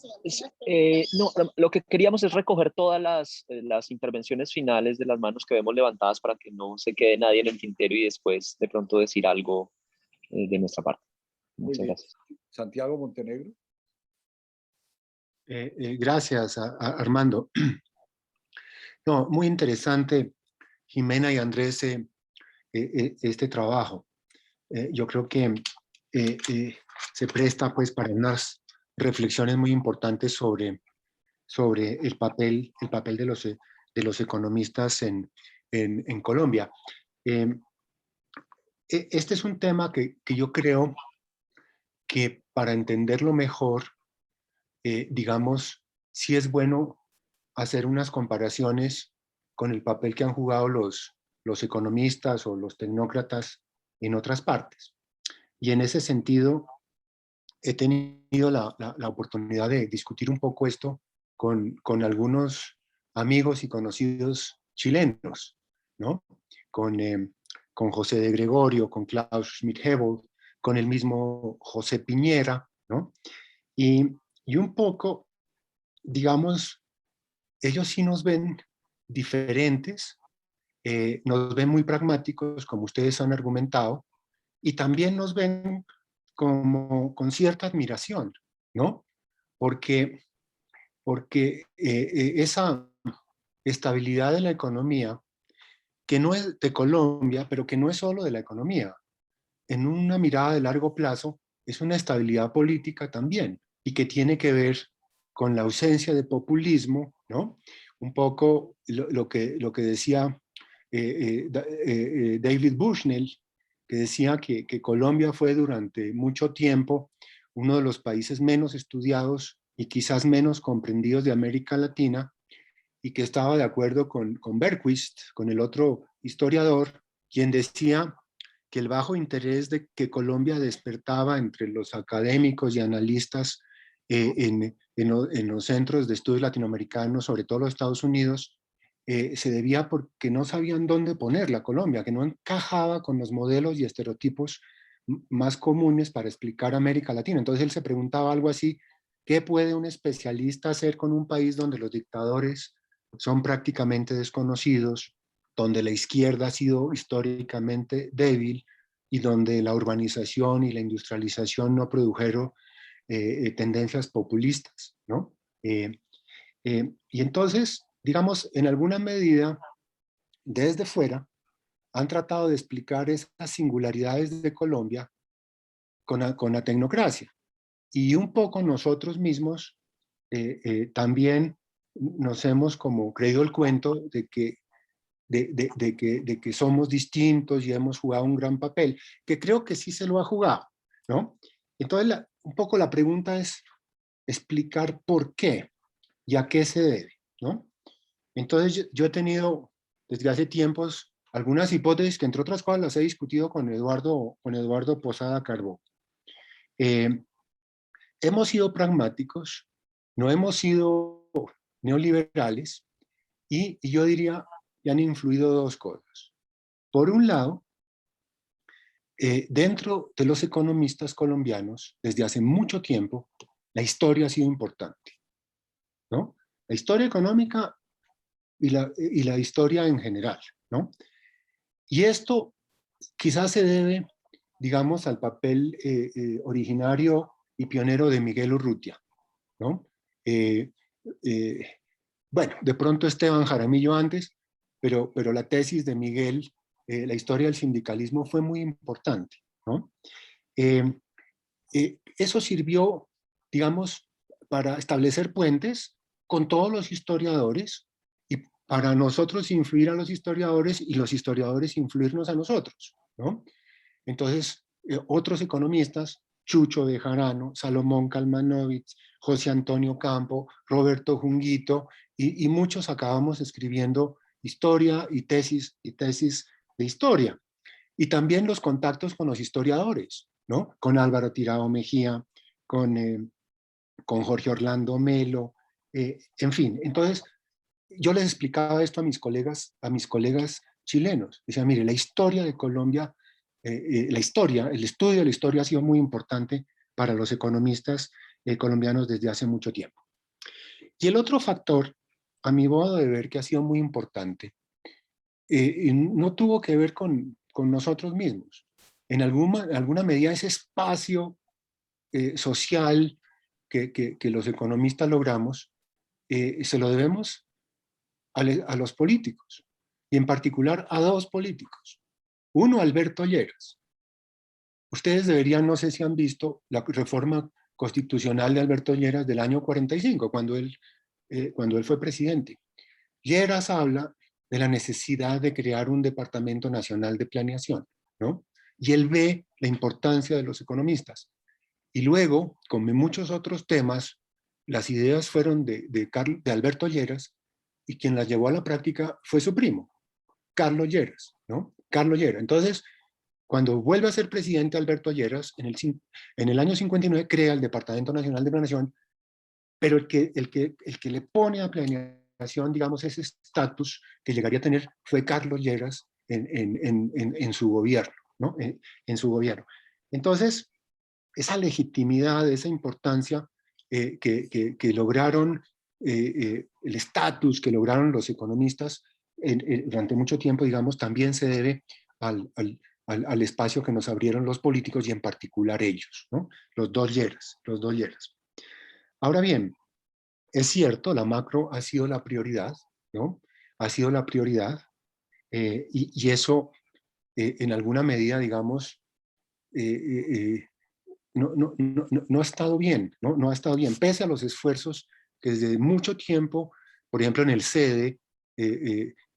No, lo que queríamos es recoger todas las intervenciones finales de las manos que vemos levantadas para que no se quede nadie en el tintero y después de pronto decir algo de nuestra parte. Muchas gracias. Santiago Montenegro. Gracias, Armando. No, muy interesante, Jimena y Andrés, este trabajo. Yo creo que se presta pues para unas reflexiones muy importantes sobre el papel de los economistas en Colombia. Este es un tema que yo creo que para entenderlo mejor, digamos, sí es bueno hacer unas comparaciones con el papel que han jugado los economistas o los tecnócratas en otras partes. Y en ese sentido, he tenido la oportunidad de discutir un poco esto con algunos amigos y conocidos chilenos, ¿no? Con José de Gregorio, con Klaus Schmidt-Hebel, con el mismo José Piñera, ¿no? Y un poco, digamos, ellos sí nos ven diferentes, nos ven muy pragmáticos, como ustedes han argumentado, y también nos ven como con cierta admiración, ¿no? Porque esa estabilidad de la economía, que no es de Colombia, pero que no es solo de la economía, en una mirada de largo plazo, es una estabilidad política también, y que tiene que ver con la ausencia de populismo, ¿no? Un poco lo que decía David Bushnell, que decía que Colombia fue durante mucho tiempo uno de los países menos estudiados y quizás menos comprendidos de América Latina, y que estaba de acuerdo con Berquist, con el otro historiador, quien decía que el bajo interés de que Colombia despertaba entre los académicos y analistas en los centros de estudios latinoamericanos, sobre todo los Estados Unidos, se debía porque no sabían dónde poner la Colombia, que no encajaba con los modelos y estereotipos más comunes para explicar América Latina. Entonces él se preguntaba algo así: ¿qué puede un especialista hacer con un país donde los dictadores son prácticamente desconocidos, donde la izquierda ha sido históricamente débil y donde la urbanización y la industrialización no produjeron tendencias populistas, ¿no? Y entonces, digamos, en alguna medida, desde fuera, han tratado de explicar esas singularidades de Colombia con la tecnocracia. Y un poco nosotros mismos también nos hemos como creído el cuento de que somos distintos y hemos jugado un gran papel, que creo que sí se lo ha jugado, ¿no? Entonces, un poco la pregunta es explicar por qué y a qué se debe, ¿no? Entonces, yo he tenido desde hace tiempos algunas hipótesis que, entre otras cosas, las he discutido con Eduardo Posada Carbó. Hemos sido pragmáticos, no hemos sido neoliberales, y yo diría que han influido dos cosas. Por un lado, dentro de los economistas colombianos, desde hace mucho tiempo, la historia ha sido importante, ¿no? La historia económica y la historia en general, ¿no? Y esto quizás se debe, digamos, al papel originario y pionero de Miguel Urrutia, ¿no? Bueno, de pronto Esteban Jaramillo antes, pero la tesis de Miguel, la historia del sindicalismo, fue muy importante, ¿no? Eso sirvió, digamos, para establecer puentes con todos los historiadores y para nosotros influir a los historiadores y los historiadores influirnos a nosotros, ¿no? Entonces, otros economistas, Chucho Bejarano, Salomón Kalmanovich, José Antonio Campo, Roberto Junguito y muchos acabamos escribiendo historia y tesis de historia. Y también los contactos con los historiadores, ¿no? Con Álvaro Tirado Mejía, con Jorge Orlando Melo, en fin. Entonces, yo les explicaba esto a mis colegas chilenos. Decía, mire, la historia de Colombia, la historia, el estudio de la historia ha sido muy importante para los economistas colombianos desde hace mucho tiempo. Y el otro factor, a mi modo de ver, que ha sido muy importante, no tuvo que ver con nosotros mismos. En alguna medida ese espacio social que los economistas logramos, se lo debemos a los políticos, y en particular a dos políticos. Uno, Alberto Lleras. Ustedes deberían, no sé si han visto la reforma constitucional de Alberto Lleras del año 45, cuando él fue presidente. Lleras habla de la necesidad de crear un Departamento Nacional de Planeación, ¿no? Y él ve la importancia de los economistas. Y luego, como en muchos otros temas, las ideas fueron de Alberto Lleras, y quien las llevó a la práctica fue su primo, Carlos Lleras, ¿no? Carlos Lleras. Entonces, cuando vuelve a ser presidente Alberto Lleras, en el año 59 crea el Departamento Nacional de Planeación, pero el que le pone a planeación, digamos, ese estatus que llegaría a tener fue Carlos Lleras en su gobierno, ¿no? En su gobierno. Entonces, esa legitimidad, esa importancia que lograron, el estatus que lograron los economistas durante mucho tiempo, digamos, también se debe al espacio que nos abrieron los políticos, y en particular ellos, ¿no? Los dos Lleras. Ahora bien, es cierto, la macro ha sido la prioridad, ¿no? Ha sido la prioridad, y eso en alguna medida, digamos, no ha estado bien, ¿no? No ha estado bien, pese a los esfuerzos que desde mucho tiempo, por ejemplo en el CEDE,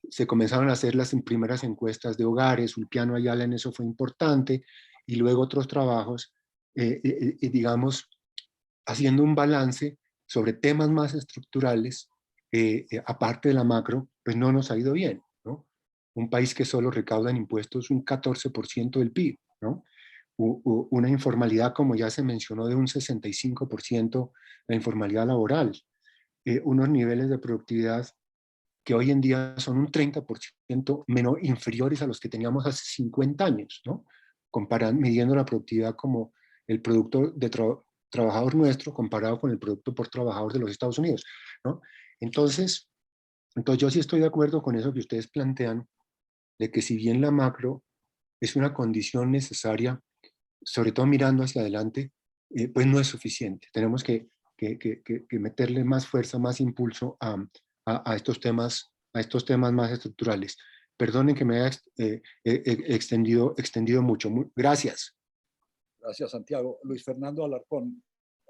se comenzaron a hacer las primeras encuestas de hogares, Ulpiano Ayala en eso fue importante, y luego otros trabajos, digamos, haciendo un balance sobre temas más estructurales, aparte de la macro, pues no nos ha ido bien, ¿no? Un país que solo recauda en impuestos un 14% del PIB, ¿no? Una informalidad, como ya se mencionó, de un 65%, la informalidad laboral, unos niveles de productividad que hoy en día son un 30% menos inferiores a los que teníamos hace 50 años, ¿no? Midiendo la productividad como el producto de trabajador nuestro comparado con el producto por trabajador de los Estados Unidos, ¿no? Entonces yo sí estoy de acuerdo con eso que ustedes plantean, de que si bien la macro es una condición necesaria, sobre todo mirando hacia adelante, pues no es suficiente. Tenemos que meterle más fuerza, más impulso a estos temas más estructurales. Perdonen que me haya extendido mucho. Gracias. Gracias, Santiago. Luis Fernando Alarcón,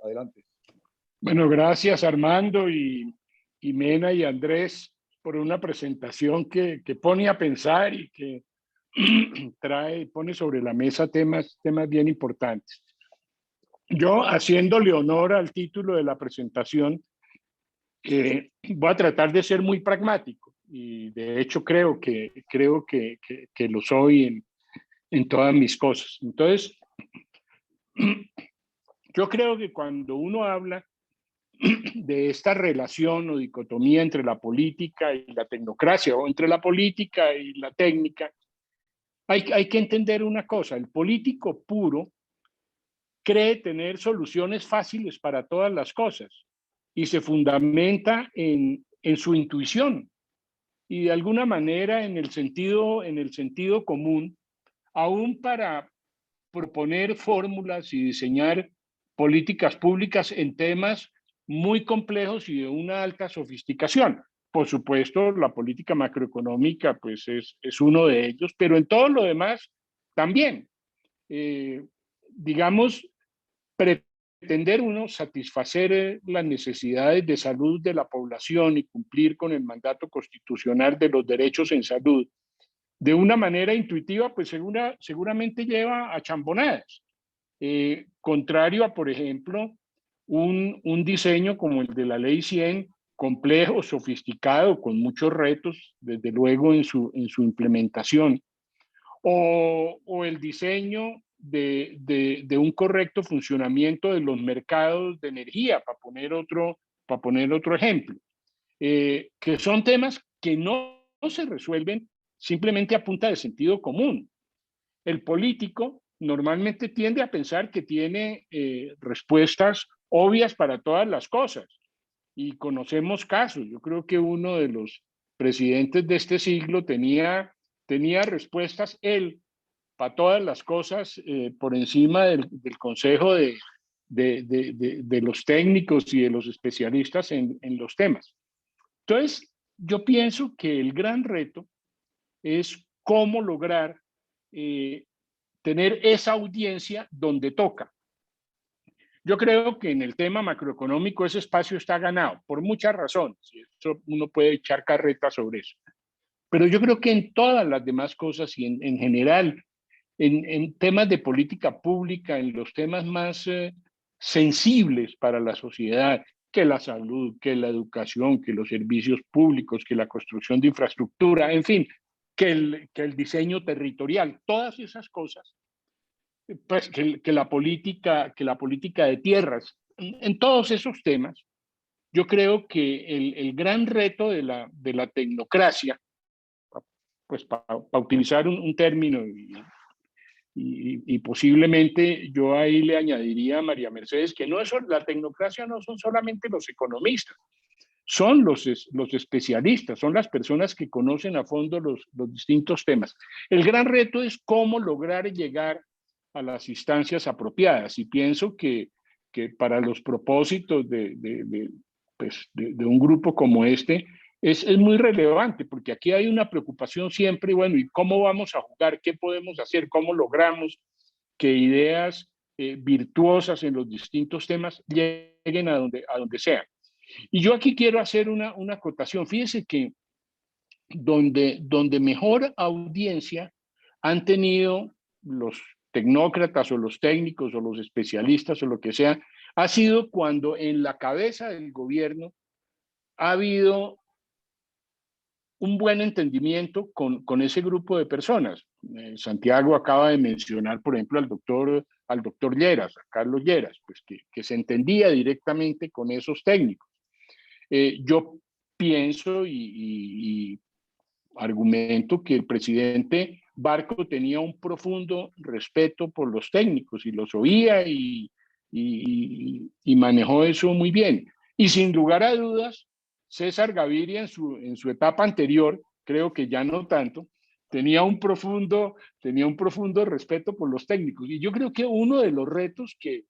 adelante. Bueno, gracias Armando y Mena y Andrés por una presentación que pone a pensar y que pone sobre la mesa temas bien importantes. Yo, haciéndole honor al título de la presentación, voy a tratar de ser muy pragmático, y de hecho creo que lo soy en todas mis cosas. Entonces, yo creo que cuando uno habla de esta relación o dicotomía entre la política y la tecnocracia, o entre la política y la técnica, hay que entender una cosa: el político puro cree tener soluciones fáciles para todas las cosas y se fundamenta en su intuición y de alguna manera en el sentido común, aún para proponer fórmulas y diseñar políticas públicas en temas muy complejos y de una alta sofisticación. Por supuesto, la política macroeconómica pues es uno de ellos, pero en todo lo demás también. Digamos, pretender uno satisfacer las necesidades de salud de la población y cumplir con el mandato constitucional de los derechos en salud de una manera intuitiva, pues seguramente lleva a chambonadas. Contrario a, por ejemplo, un diseño como el de la Ley 100, complejo, sofisticado, con muchos retos, desde luego en su implementación, o el diseño de un correcto funcionamiento de los mercados de energía, para poner otro ejemplo, que son temas que no se resuelven simplemente a punta de sentido común. El político normalmente tiende a pensar que tiene respuestas obvias para todas las cosas, y conocemos casos. Yo creo que uno de los presidentes de este siglo tenía respuestas él para todas las cosas, por encima del consejo de los técnicos y de los especialistas en los temas. Entonces, yo pienso que el gran reto es cómo lograr tener esa audiencia donde toca. Yo creo que en el tema macroeconómico ese espacio está ganado por muchas razones, y eso uno puede echar carreta sobre eso. Pero yo creo que en todas las demás cosas y en general, en temas de política pública, en los temas más sensibles para la sociedad, que la salud, que la educación, que los servicios públicos, que la construcción de infraestructura, en fin, que el diseño territorial, todas esas cosas, pues que la política de tierras, en todos esos temas, yo creo que el gran reto de la tecnocracia, pues para utilizar un término, y posiblemente yo ahí le añadiría a María Mercedes que la tecnocracia no son solamente los economistas, son los especialistas, son las personas que conocen a fondo los distintos temas. El gran reto es cómo lograr llegar a las instancias apropiadas, y pienso que para los propósitos de un grupo como este es muy relevante, porque aquí hay una preocupación siempre, bueno, ¿y cómo vamos a jugar? ¿Qué podemos hacer? ¿Cómo logramos que ideas virtuosas en los distintos temas lleguen a donde sean? Y yo aquí quiero hacer una acotación. Fíjese que donde mejor audiencia han tenido los tecnócratas o los técnicos o los especialistas o lo que sea, ha sido cuando en la cabeza del gobierno ha habido un buen entendimiento con ese grupo de personas. Santiago acaba de mencionar, por ejemplo, al doctor Lleras, a Carlos Lleras, pues que se entendía directamente con esos técnicos. Yo pienso y argumento que el presidente Barco tenía un profundo respeto por los técnicos y los oía y manejó eso muy bien. Y sin lugar a dudas, César Gaviria en su etapa anterior, creo que ya no tanto, tenía un profundo respeto por los técnicos. Y yo creo que uno de los retos que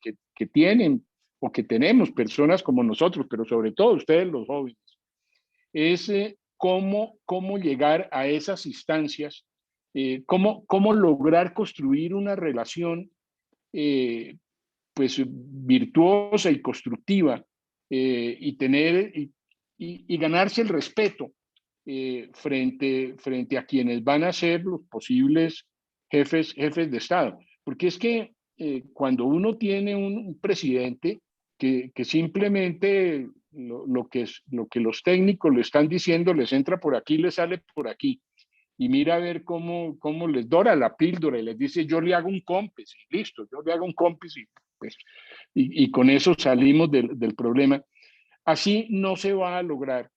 tienen o que tenemos personas como nosotros, pero sobre todo ustedes los jóvenes, es cómo llegar a esas instancias, cómo lograr construir una relación pues virtuosa y constructiva, y tener y ganarse el respeto frente a quienes van a ser los posibles jefes de Estado. Porque es que cuando uno tiene un presidente que simplemente lo que los técnicos le están diciendo les entra por aquí, les sale por aquí, y mira a ver cómo les dora la píldora y les dice yo le hago un cómplice y listo, yo le hago un cómplice y con eso salimos del problema. Así no se va a lograr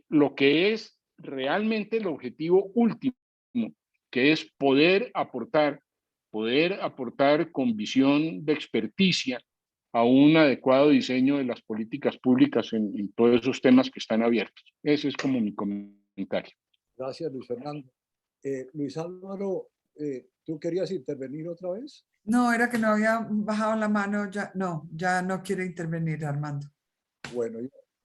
lo que es realmente el objetivo último, que es poder aportar con visión de experticia a un adecuado diseño de las políticas públicas en todos esos temas que están abiertos. Ese es como mi comentario. Gracias, Luis Fernando. Luis Álvaro, ¿tú querías intervenir otra vez? No, era que no había bajado la mano, ya no quiere intervenir, Armando. Bueno,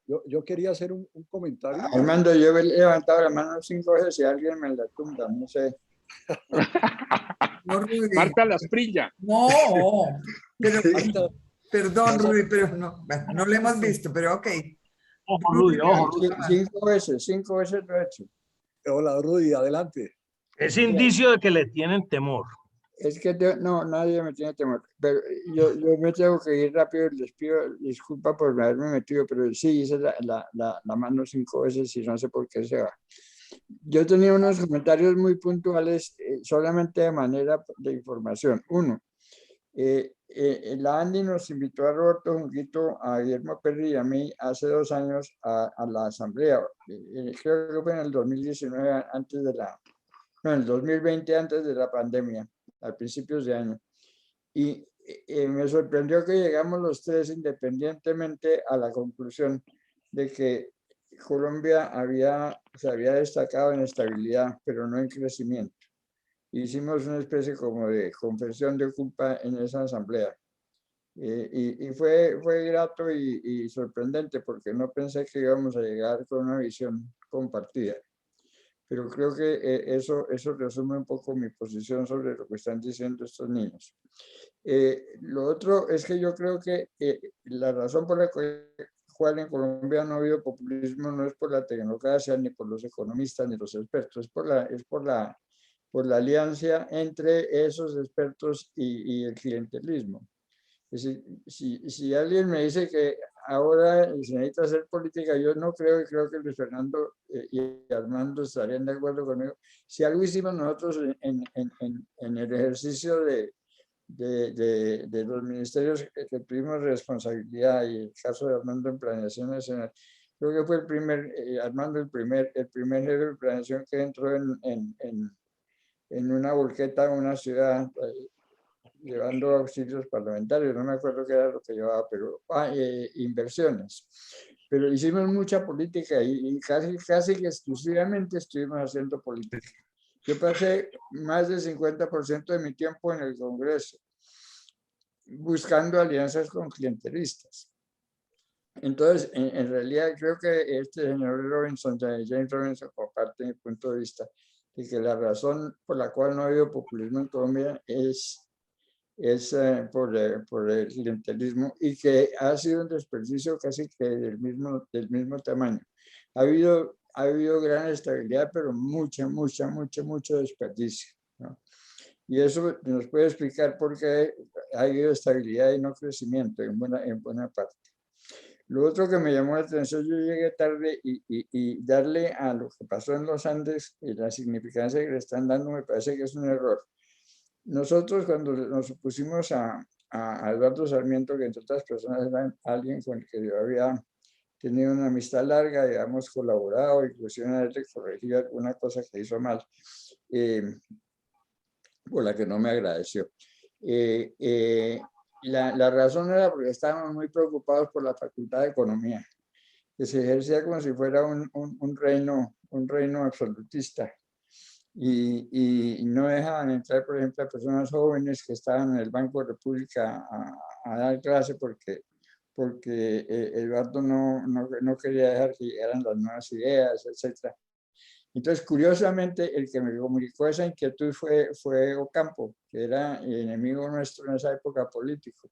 yo quería hacer un comentario. Armando, yo he levantado la mano 5 veces y alguien me la tumba, no sé. No, Rudy. Marta Lasprilla. No, pero, perdón, Rudy, pero no lo hemos visto, pero ok. Ojo, Rudy, ojo. 5 veces lo he hecho. Hola, Rudy, adelante. Es indicio de que le tienen temor. Es que no, nadie me tiene temor, pero yo me tengo que ir rápido, les pido disculpa por haberme metido, pero sí hice la mano 5 veces y no sé por qué se va. Yo tenía unos comentarios muy puntuales, solamente de manera de información. Uno, la Andy nos invitó a Roberto Junquito, a Guillermo Perry y a mí hace 2 años a la asamblea. Creo que fue en el 2019, en el 2020, antes de la pandemia, a principios de año. Y me sorprendió que llegamos los 3 independientemente a la conclusión de que Colombia se había destacado en estabilidad, pero no en crecimiento. Hicimos una especie como de confesión de culpa en esa asamblea. Y fue grato y sorprendente porque no pensé que íbamos a llegar con una visión compartida. Pero creo que eso resume un poco mi posición sobre lo que están diciendo estos niños. Lo otro es que yo creo que la razón por la cual en Colombia no ha habido populismo no es por la tecnocracia, ni por los economistas, ni los expertos, es por la alianza entre esos expertos y el clientelismo. Es decir, si alguien me dice que ahora se necesita hacer política, yo no creo, y creo que Luis Fernando y Armando estarían de acuerdo conmigo. Si algo hicimos nosotros en el ejercicio de los ministerios que tuvimos responsabilidad, y el caso de Armando en Planeación Nacional, creo que fue Armando el primer jefe de planeación que entró en una volqueta en una ciudad llevando auxilios parlamentarios, no me acuerdo qué era lo que llevaba, pero inversiones. Pero hicimos mucha política y casi que exclusivamente estuvimos haciendo política. Yo pasé más del 50% de mi tiempo en el Congreso buscando alianzas con clientelistas. Entonces, en realidad creo que este señor Robinson, James Robinson, comparte mi punto de vista de que la razón por la cual no ha habido populismo en Colombia es por el clientelismo, y que ha sido un desperdicio casi que del mismo tamaño. Ha habido gran estabilidad, pero mucho desperdicio, ¿no? Y eso nos puede explicar por qué ha habido estabilidad y no crecimiento en buena parte. Lo otro que me llamó la atención, yo llegué tarde y darle a lo que pasó en los Andes la significancia que le están dando me parece que es un error. Nosotros cuando nos opusimos a Eduardo Sarmiento, que entre otras personas era alguien con el que yo había tenido una amistad larga, y habíamos colaborado, inclusive una vez le corregí alguna cosa que hizo mal, por la que no me agradeció. La razón era porque estábamos muy preocupados por la Facultad de Economía, que se ejercía como si fuera un reino absolutista. Y no dejaban entrar, por ejemplo, a personas jóvenes que estaban en el Banco de República a dar clase porque Eduardo no quería dejar que llegaran las nuevas ideas, etc. Entonces, curiosamente, el que me comunicó esa inquietud fue Ocampo, que era enemigo nuestro en esa época político.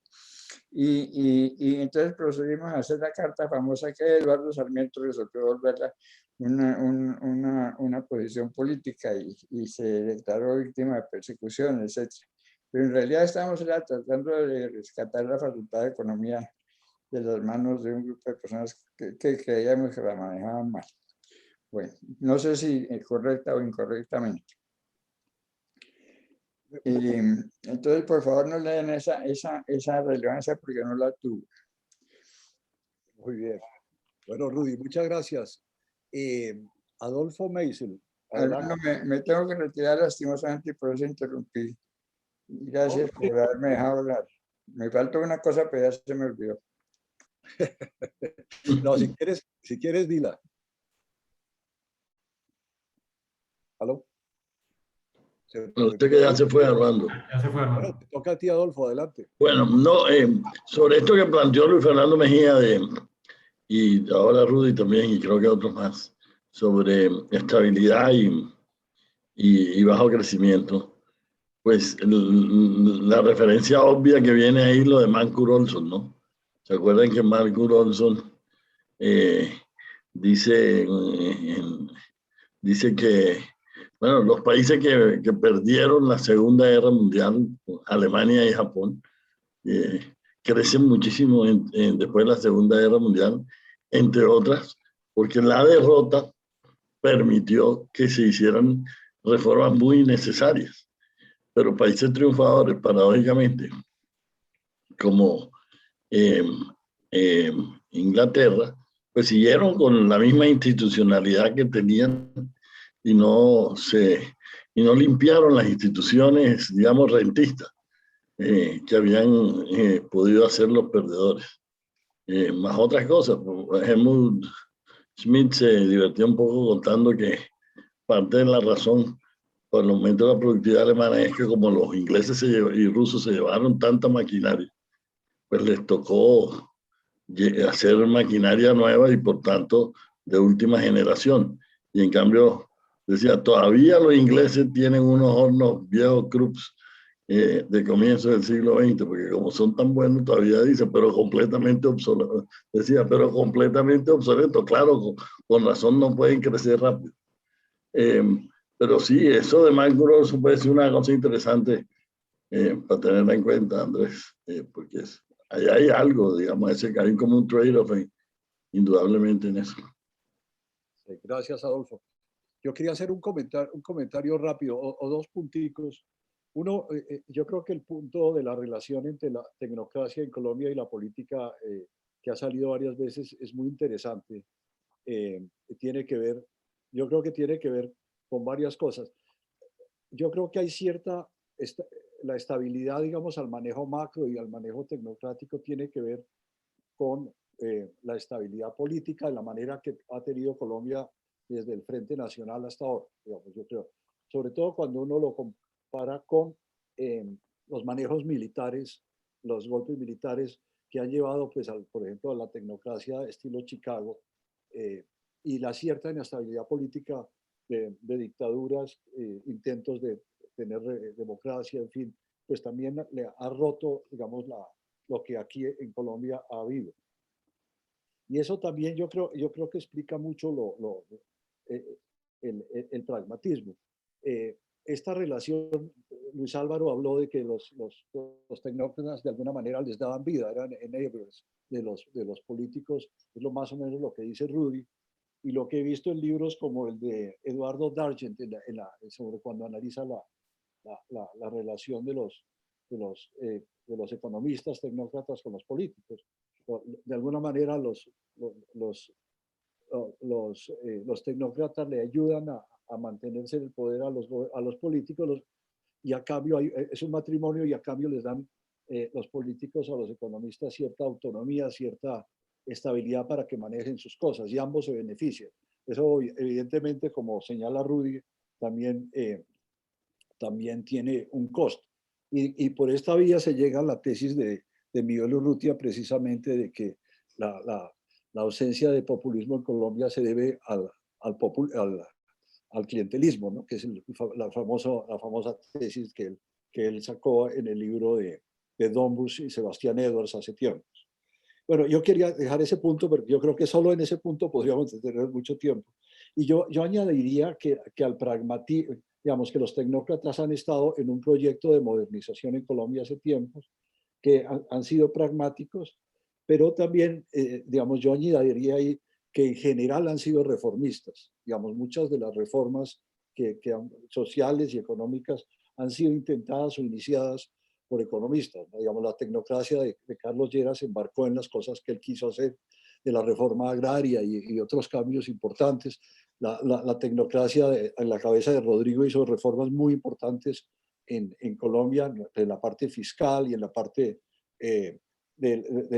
Y entonces procedimos a hacer la carta famosa que Eduardo Sarmiento resolvió volverla una posición política y se declaró víctima de persecución, etc. Pero en realidad estábamos tratando de rescatar la Facultad de Economía de las manos de un grupo de personas que creíamos que la manejaban mal. Bueno, no sé si correcta o incorrectamente. Entonces, por favor, no le den esa relevancia porque no la tuvo. Muy bien. Bueno, Rudy, muchas gracias. Adolfo Meisel. Armando, me tengo que retirar lastimosamente y por eso interrumpí. Gracias por haberme dejado hablar. Me falta una cosa, pero ya se me olvidó. No, si quieres, dila. ¿Aló? Usted que ya se fue, Armando. Ya se fue, Armando. Bueno, te toca a ti, Adolfo, adelante. Bueno, no, sobre esto que planteó Luis Fernando Mejía y ahora Rudy también, y creo que otros más, sobre estabilidad y bajo crecimiento, pues la referencia obvia que viene ahí lo de Mancur Olson, ¿no? ¿Se acuerdan que Mancur Olson dice que Bueno, los países que perdieron la Segunda Guerra Mundial, Alemania y Japón, crecen muchísimo después de la Segunda Guerra Mundial, entre otras, porque la derrota permitió que se hicieran reformas muy necesarias. Pero países triunfadores, paradójicamente, como Inglaterra, pues siguieron con la misma institucionalidad que tenían y no limpiaron las instituciones, digamos, rentistas que habían podido hacer los perdedores. Más otras cosas. Helmut Schmidt se divirtió un poco contando que parte de la razón por el aumento de la productividad alemana es que como los ingleses y rusos se llevaron tanta maquinaria, pues les tocó hacer maquinaria nueva y por tanto de última generación. Y en cambio, decía, todavía los ingleses tienen unos hornos viejos Krups de comienzo del siglo XX, porque como son tan buenos todavía dice, pero completamente obsoleto. Decía, pero completamente obsoleto. Claro, con razón no pueden crecer rápido. Pero sí, eso de más grosso puede ser una cosa interesante para tenerla en cuenta, Andrés, porque ahí hay algo, digamos, hay como un trade-off indudablemente en eso. Gracias, Adolfo. Yo quería hacer un comentario rápido o dos punticos. Uno, yo creo que el punto de la relación entre la tecnocracia en Colombia y la política que ha salido varias veces es muy interesante. Tiene que ver, yo creo que tiene que ver con varias cosas. Yo creo que hay la estabilidad, digamos, al manejo macro y al manejo tecnocrático tiene que ver con la estabilidad política de la manera que ha tenido Colombia desde el Frente Nacional hasta ahora, digamos, yo creo. Sobre todo cuando uno lo compara con los manejos militares, los golpes militares que han llevado, pues, por ejemplo, a la tecnocracia estilo Chicago y la cierta inestabilidad política de dictaduras, intentos de tener democracia, en fin, pues también le ha roto, digamos, lo que aquí en Colombia ha habido. Y eso también yo creo que explica mucho el pragmatismo. Esta relación, Luis Álvaro habló de que los tecnócratas de alguna manera les daban vida, eran enablers de los políticos, es lo más o menos lo que dice Rudy, y lo que he visto en libros como el de Eduardo Dargent sobre cuando analiza la relación de los economistas tecnócratas con los políticos. De alguna manera los tecnócratas le ayudan a mantenerse en el poder a los políticos y a cambio es un matrimonio y a cambio les dan los políticos a los economistas cierta autonomía, cierta estabilidad para que manejen sus cosas y ambos se benefician. Eso evidentemente, como señala Rudy, también tiene un costo. Y por esta vía se llega a la tesis de Miguel Urrutia precisamente de que la ausencia de populismo en Colombia se debe al clientelismo, ¿no? Que es la famosa tesis que él sacó en el libro de Dombus y Sebastián Edwards hace tiempo. Bueno, yo quería dejar ese punto porque yo creo que solo en ese punto podríamos tener mucho tiempo. Y yo añadiría que al pragmatismo, digamos que los tecnócratas han estado en un proyecto de modernización en Colombia hace tiempos, que han sido pragmáticos, pero también, digamos, yo añadiría ahí que en general han sido reformistas. Digamos, muchas de las reformas sociales y económicas han sido intentadas o iniciadas por economistas, ¿no? Digamos, la tecnocracia de Carlos Lleras se embarcó en las cosas que él quiso hacer, de la reforma agraria y otros cambios importantes. La tecnocracia en la cabeza de Rodrigo hizo reformas muy importantes en Colombia, en la parte fiscal y en la parte de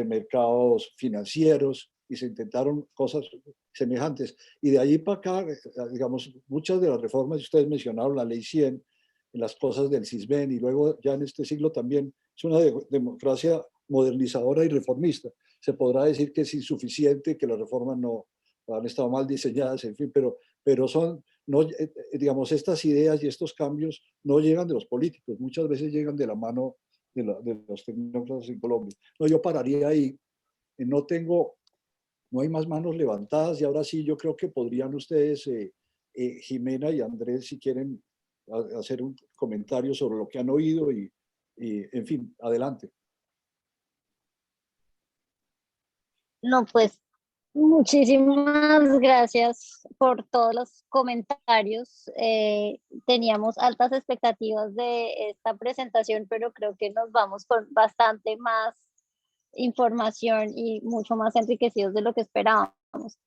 mercados financieros, y se intentaron cosas semejantes. Y de allí para acá, digamos, muchas de las reformas que ustedes mencionaron, la Ley 100, en las cosas del CISBEN, y luego ya en este siglo también es una democracia modernizadora y reformista. Se podrá decir que es insuficiente, que las reformas no han estado mal diseñadas, en fin, pero son, no, digamos, estas ideas y estos cambios no llegan de los políticos, muchas veces llegan de la mano de los tecnócratas en Colombia. No, yo pararía ahí. No hay más manos levantadas y ahora sí yo creo que podrían ustedes Jimena y Andrés, si quieren hacer un comentario sobre lo que han oído y en fin, adelante. No, pues muchísimas gracias por todos los comentarios. Teníamos altas expectativas de esta presentación, pero creo que nos vamos con bastante más información y mucho más enriquecidos de lo que esperábamos.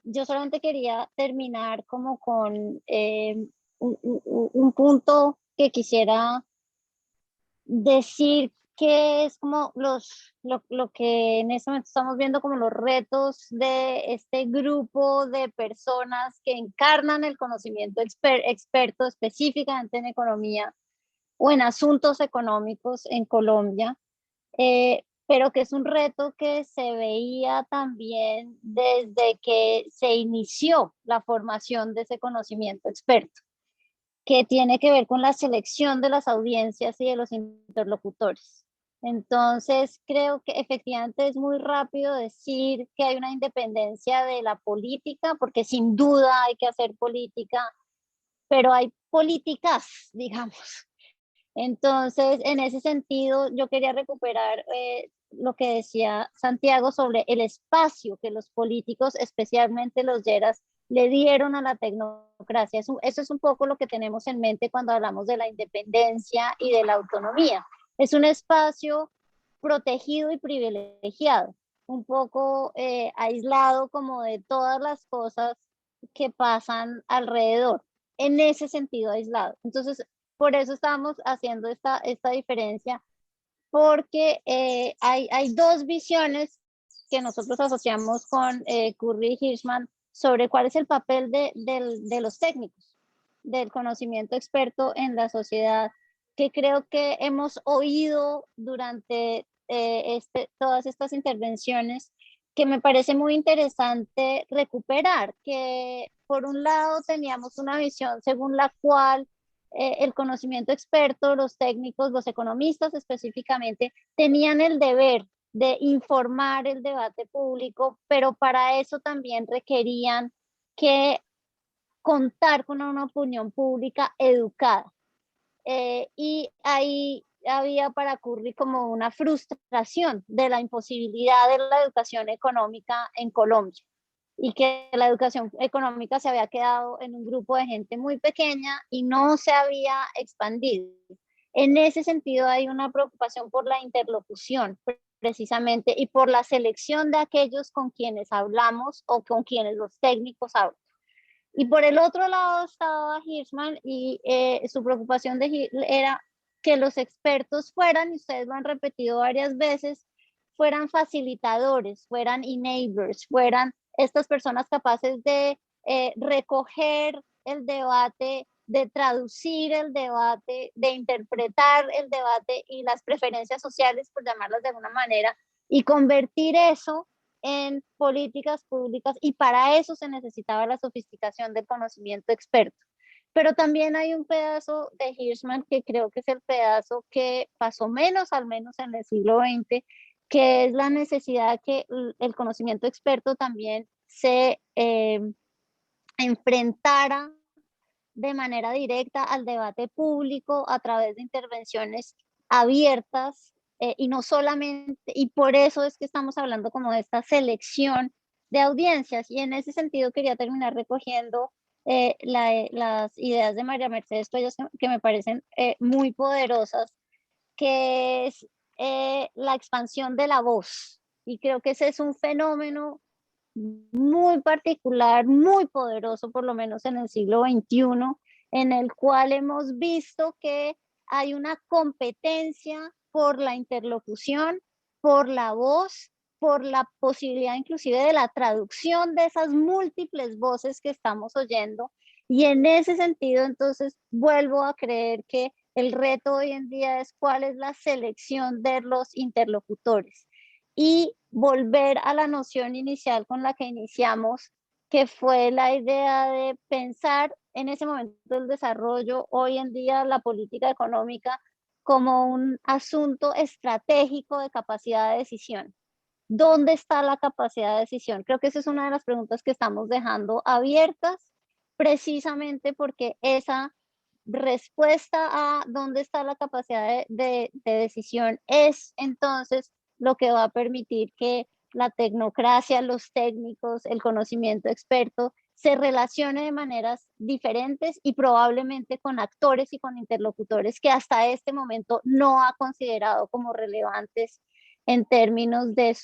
Yo solamente quería terminar como con un punto que quisiera decir, que es como lo que en este momento estamos viendo como los retos de este grupo de personas que encarnan el conocimiento experto específicamente en economía o en asuntos económicos en Colombia, pero que es un reto que se veía también desde que se inició la formación de ese conocimiento experto, que tiene que ver con la selección de las audiencias y de los interlocutores. Entonces, creo que efectivamente es muy rápido decir que hay una independencia de la política, porque sin duda hay que hacer política, pero hay políticas, digamos. Entonces, en ese sentido, yo quería recuperar lo que decía Santiago sobre el espacio que los políticos, especialmente los yeras, le dieron a la tecnocracia. Eso es un poco lo que tenemos en mente cuando hablamos de la independencia y de la autonomía. Es un espacio protegido y privilegiado, un poco aislado como de todas las cosas que pasan alrededor, en ese sentido aislado. Entonces, por eso estamos haciendo esta diferencia, porque hay dos visiones que nosotros asociamos con Curry y Hirschman sobre cuál es el papel de los técnicos, del conocimiento experto en la sociedad, que creo que hemos oído durante todas estas intervenciones, que me parece muy interesante recuperar, que por un lado teníamos una visión según la cual el conocimiento experto, los técnicos, los economistas específicamente, tenían el deber de informar el debate público, pero para eso también requerían que contar con una opinión pública educada. Y ahí había para Curry como una frustración de la imposibilidad de la educación económica en Colombia, y que la educación económica se había quedado en un grupo de gente muy pequeña y no se había expandido. En ese sentido hay una preocupación por la interlocución, precisamente, y por la selección de aquellos con quienes hablamos o con quienes los técnicos hablan. Y por el otro lado estaba Hirschman, y su preocupación era que los expertos fueran, y ustedes lo han repetido varias veces, fueran facilitadores, fueran enablers, fueran estas personas capaces de recoger el debate, de traducir el debate, de interpretar el debate y las preferencias sociales, por llamarlas de alguna manera, y convertir eso en políticas públicas, y para eso se necesitaba la sofisticación del conocimiento experto. Pero también hay un pedazo de Hirschman que creo que es el pedazo que pasó menos, al menos en el siglo XX, que es la necesidad que el conocimiento experto también se enfrentara de manera directa al debate público a través de intervenciones abiertas, y no solamente, y por eso es que estamos hablando como de esta selección de audiencias. Y en ese sentido quería terminar recogiendo las ideas de María Mercedes Cuellar, que me parecen muy poderosas, que es la expansión de la voz. Y creo que ese es un fenómeno muy particular, muy poderoso, por lo menos en el siglo XXI, en el cual hemos visto que hay una competencia por la interlocución, por la voz, por la posibilidad inclusive de la traducción de esas múltiples voces que estamos oyendo. Y en ese sentido, entonces, vuelvo a creer que el reto hoy en día es cuál es la selección de los interlocutores, y volver a la noción inicial con la que iniciamos, que fue la idea de pensar en ese momento del desarrollo, hoy en día la política económica, como un asunto estratégico de capacidad de decisión. ¿Dónde está la capacidad de decisión? Creo que esa es una de las preguntas que estamos dejando abiertas, precisamente porque esa respuesta a dónde está la capacidad de decisión es entonces lo que va a permitir que la tecnocracia, los técnicos, el conocimiento experto se relacione de maneras diferentes y probablemente con actores y con interlocutores que hasta este momento no ha considerado como relevantes en términos de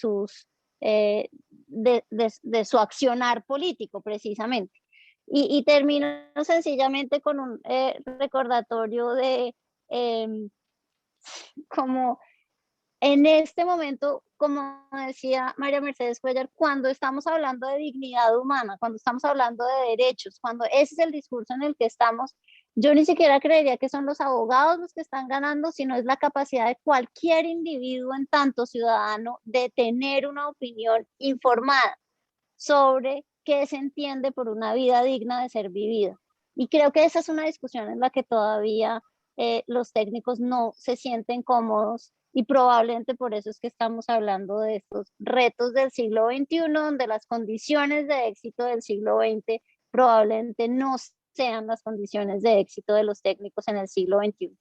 de su accionar político, precisamente. Y termino sencillamente con un recordatorio de como en este momento, como decía María Mercedes Cuellar, cuando estamos hablando de dignidad humana, cuando estamos hablando de derechos, cuando ese es el discurso en el que estamos, yo ni siquiera creería que son los abogados los que están ganando, sino es la capacidad de cualquier individuo en tanto ciudadano de tener una opinión informada sobre qué se entiende por una vida digna de ser vivida. Y creo que esa es una discusión en la que todavía los técnicos no se sienten cómodos y probablemente por eso es que estamos hablando de estos retos del siglo XXI, donde las condiciones de éxito del siglo XX probablemente no sean las condiciones de éxito de los técnicos en el siglo XXI.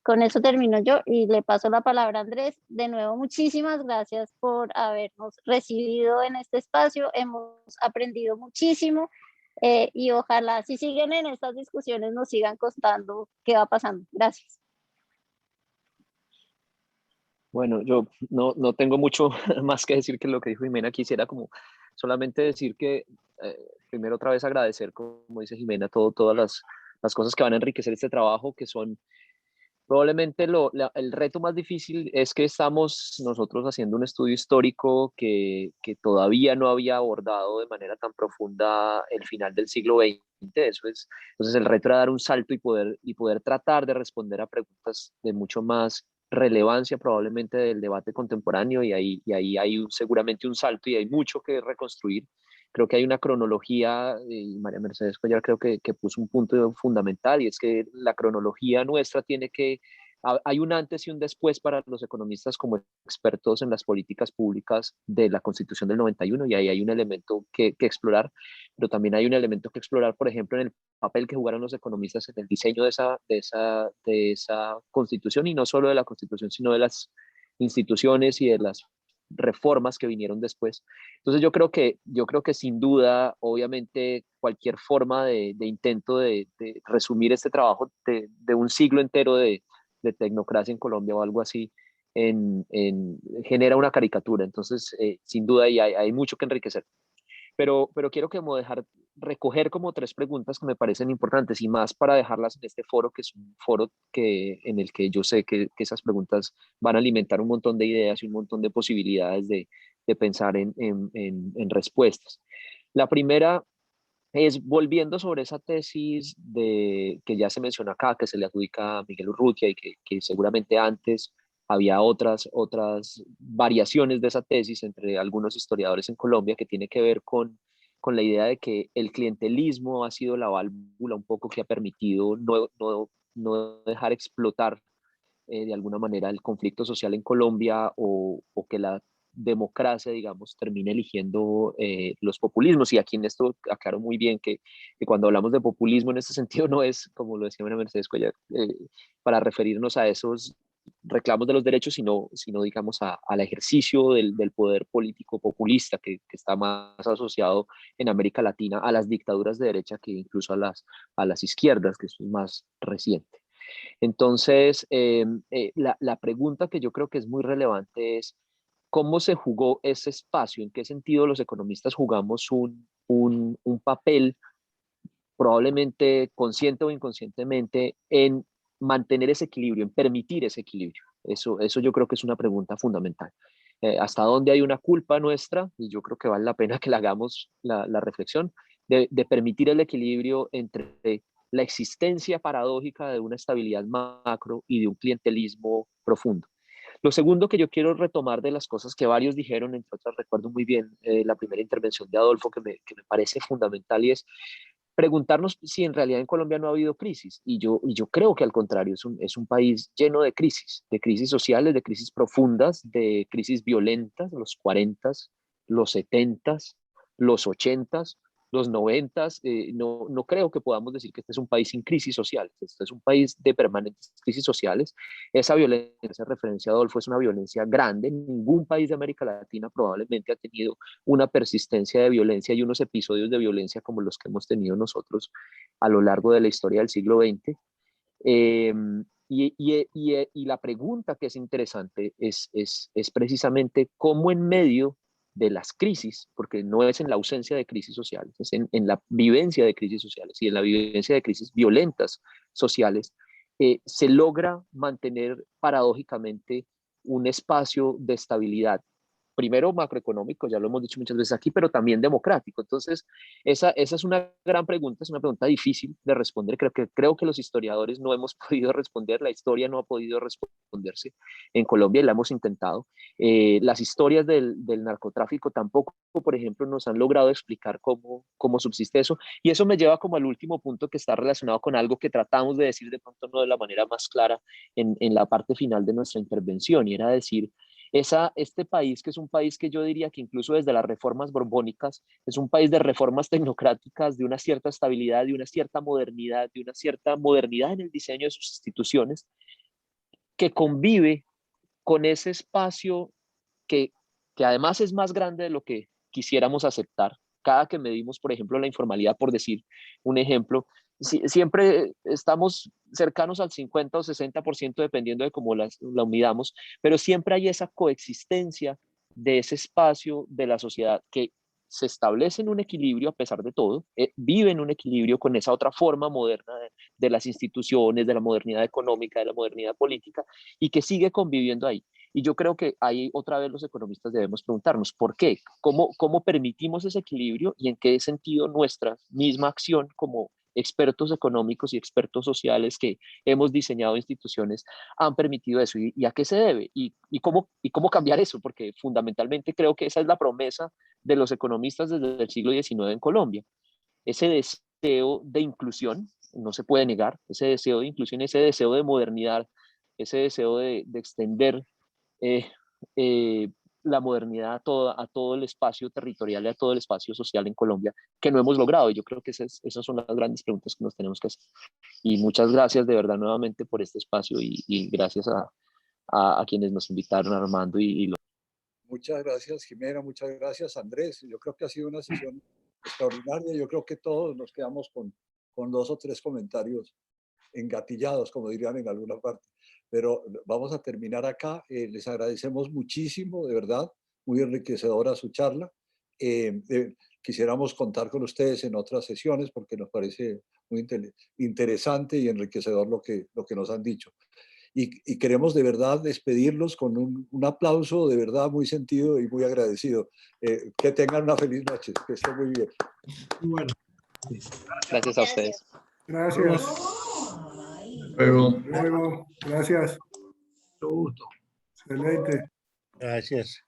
Con eso termino yo y le paso la palabra a Andrés. De nuevo, muchísimas gracias por habernos recibido en este espacio. Hemos aprendido muchísimo y ojalá si siguen en estas discusiones nos sigan contando qué va pasando. Gracias. Bueno, yo no tengo mucho más que decir que lo que dijo Jimena. Quisiera como solamente decir que primero otra vez agradecer, como dice Jimena, todas las cosas que van a enriquecer este trabajo, que son probablemente el reto más difícil es que estamos nosotros haciendo un estudio histórico que todavía no había abordado de manera tan profunda el final del siglo XX. Entonces el reto era dar un salto y poder tratar de responder a preguntas de mucho más relevancia probablemente del debate contemporáneo y ahí hay seguramente un salto y hay mucho que reconstruir. Creo que hay una cronología, y María Mercedes Cuellar creo que puso un punto fundamental, y es que la cronología nuestra hay un antes y un después para los economistas como expertos en las políticas públicas de la Constitución del 91, y ahí hay un elemento que explorar, pero también hay un elemento que explorar, por ejemplo, en el papel que jugaron los economistas en el diseño de esa Constitución, y no solo de la Constitución, sino de las instituciones y de las reformas que vinieron después. Entonces yo creo que sin duda, obviamente, cualquier forma de intento de resumir este trabajo de un siglo entero de tecnocracia en Colombia o algo así, genera una caricatura. Entonces, sin duda, hay mucho que enriquecer. Pero quiero recoger como 3 preguntas que me parecen importantes, y más para dejarlas en este foro, que es un foro en el que yo sé que esas preguntas van a alimentar un montón de ideas y un montón de posibilidades de pensar en respuestas. La primera es volviendo sobre esa tesis que ya se menciona acá, que se le adjudica a Miguel Urrutia, y que seguramente antes había otras variaciones de esa tesis entre algunos historiadores en Colombia, que tiene que ver con la idea de que el clientelismo ha sido la válvula un poco que ha permitido no dejar explotar de alguna manera el conflicto social en Colombia, o que la democracia, digamos, termine eligiendo los populismos. Y aquí en esto aclaro muy bien que cuando hablamos de populismo en este sentido no es, como lo decía María Mercedes Cuellar, para referirnos a esos reclamos de los derechos, sino digamos al ejercicio del poder político populista que está más asociado en América Latina a las dictaduras de derecha que incluso a las izquierdas, que eso es más reciente. Entonces, la pregunta que yo creo que es muy relevante es cómo se jugó ese espacio, en qué sentido los economistas jugamos un papel, probablemente consciente o inconscientemente, en mantener ese equilibrio, en permitir ese equilibrio. Eso yo creo que es una pregunta fundamental. ¿Hasta dónde hay una culpa nuestra? Y yo creo que vale la pena que le hagamos la reflexión de permitir el equilibrio entre la existencia paradójica de una estabilidad macro y de un clientelismo profundo. Lo segundo que yo quiero retomar de las cosas que varios dijeron, entre otras recuerdo muy bien la primera intervención de Adolfo, que me parece fundamental, y es preguntarnos si en realidad en Colombia no ha habido crisis. Y yo creo que al contrario, es un país lleno de crisis sociales, de crisis profundas, de crisis violentas, los 40s, los 70s, los 80s, los 90s, no creo que podamos decir que este es un país sin crisis sociales. Este es un país de permanentes crisis sociales. Esa violencia, referencia a Adolfo, es una violencia grande. Ningún país de América Latina probablemente ha tenido una persistencia de violencia y unos episodios de violencia como los que hemos tenido nosotros a lo largo de la historia del siglo XX. Y la pregunta que es interesante es precisamente cómo en medio de las crisis, porque no es en la ausencia de crisis sociales, es en la vivencia de crisis sociales y en la vivencia de crisis violentas sociales, se logra mantener paradójicamente un espacio de estabilidad, primero macroeconómico, ya lo hemos dicho muchas veces aquí, pero también democrático. Entonces, esa es una gran pregunta, es una pregunta difícil de responder. Creo que los historiadores no hemos podido responder, la historia no ha podido responderse en Colombia y la hemos intentado. Las historias del narcotráfico tampoco, por ejemplo, nos han logrado explicar cómo subsiste eso. Y eso me lleva como al último punto que está relacionado con algo que tratamos de decir de pronto no de la manera más clara en la parte final de nuestra intervención, y era decir, este país, que es un país que yo diría que incluso desde las reformas borbónicas es un país de reformas tecnocráticas, de una cierta estabilidad, de una cierta modernidad en el diseño de sus instituciones, que convive con ese espacio que además es más grande de lo que quisiéramos aceptar. Cada que medimos, por ejemplo, la informalidad, por decir un ejemplo, siempre estamos cercanos al 50 o 60% dependiendo de cómo la midamos, pero siempre hay esa coexistencia de ese espacio de la sociedad que se establece en un equilibrio a pesar de todo, vive en un equilibrio con esa otra forma moderna de las instituciones, de la modernidad económica, de la modernidad política, y que sigue conviviendo ahí. Y yo creo que ahí otra vez los economistas debemos preguntarnos ¿por qué? ¿Cómo permitimos ese equilibrio y en qué sentido nuestra misma acción como expertos económicos y expertos sociales que hemos diseñado instituciones han permitido eso? ¿Y a qué se debe? ¿Y cómo cambiar eso? Porque fundamentalmente creo que esa es la promesa de los economistas desde el siglo XIX en Colombia. Ese deseo de inclusión, no se puede negar, ese deseo de inclusión, ese deseo de modernidad, ese deseo de extender la modernidad a todo el espacio territorial y a todo el espacio social en Colombia, que no hemos logrado. Y yo creo que esas son las grandes preguntas que nos tenemos que hacer. Y muchas gracias de verdad nuevamente por este espacio y gracias a quienes nos invitaron, Armando y Muchas gracias, Jimena, muchas gracias, Andrés. Yo creo que ha sido una sesión extraordinaria. Yo creo que todos nos quedamos con 2 o 3 comentarios engatillados, como dirían en alguna parte. Pero vamos a terminar acá. Les agradecemos muchísimo, de verdad, muy enriquecedora su charla. Quisiéramos contar con ustedes en otras sesiones porque nos parece muy interesante y enriquecedor lo que nos han dicho. Y queremos de verdad despedirlos con un aplauso de verdad muy sentido y muy agradecido. Que tengan una feliz noche, que estén muy bien. Bueno. Gracias a ustedes. Gracias. Luego. Luego. Gracias. Todo gusto. Excelente. Gracias.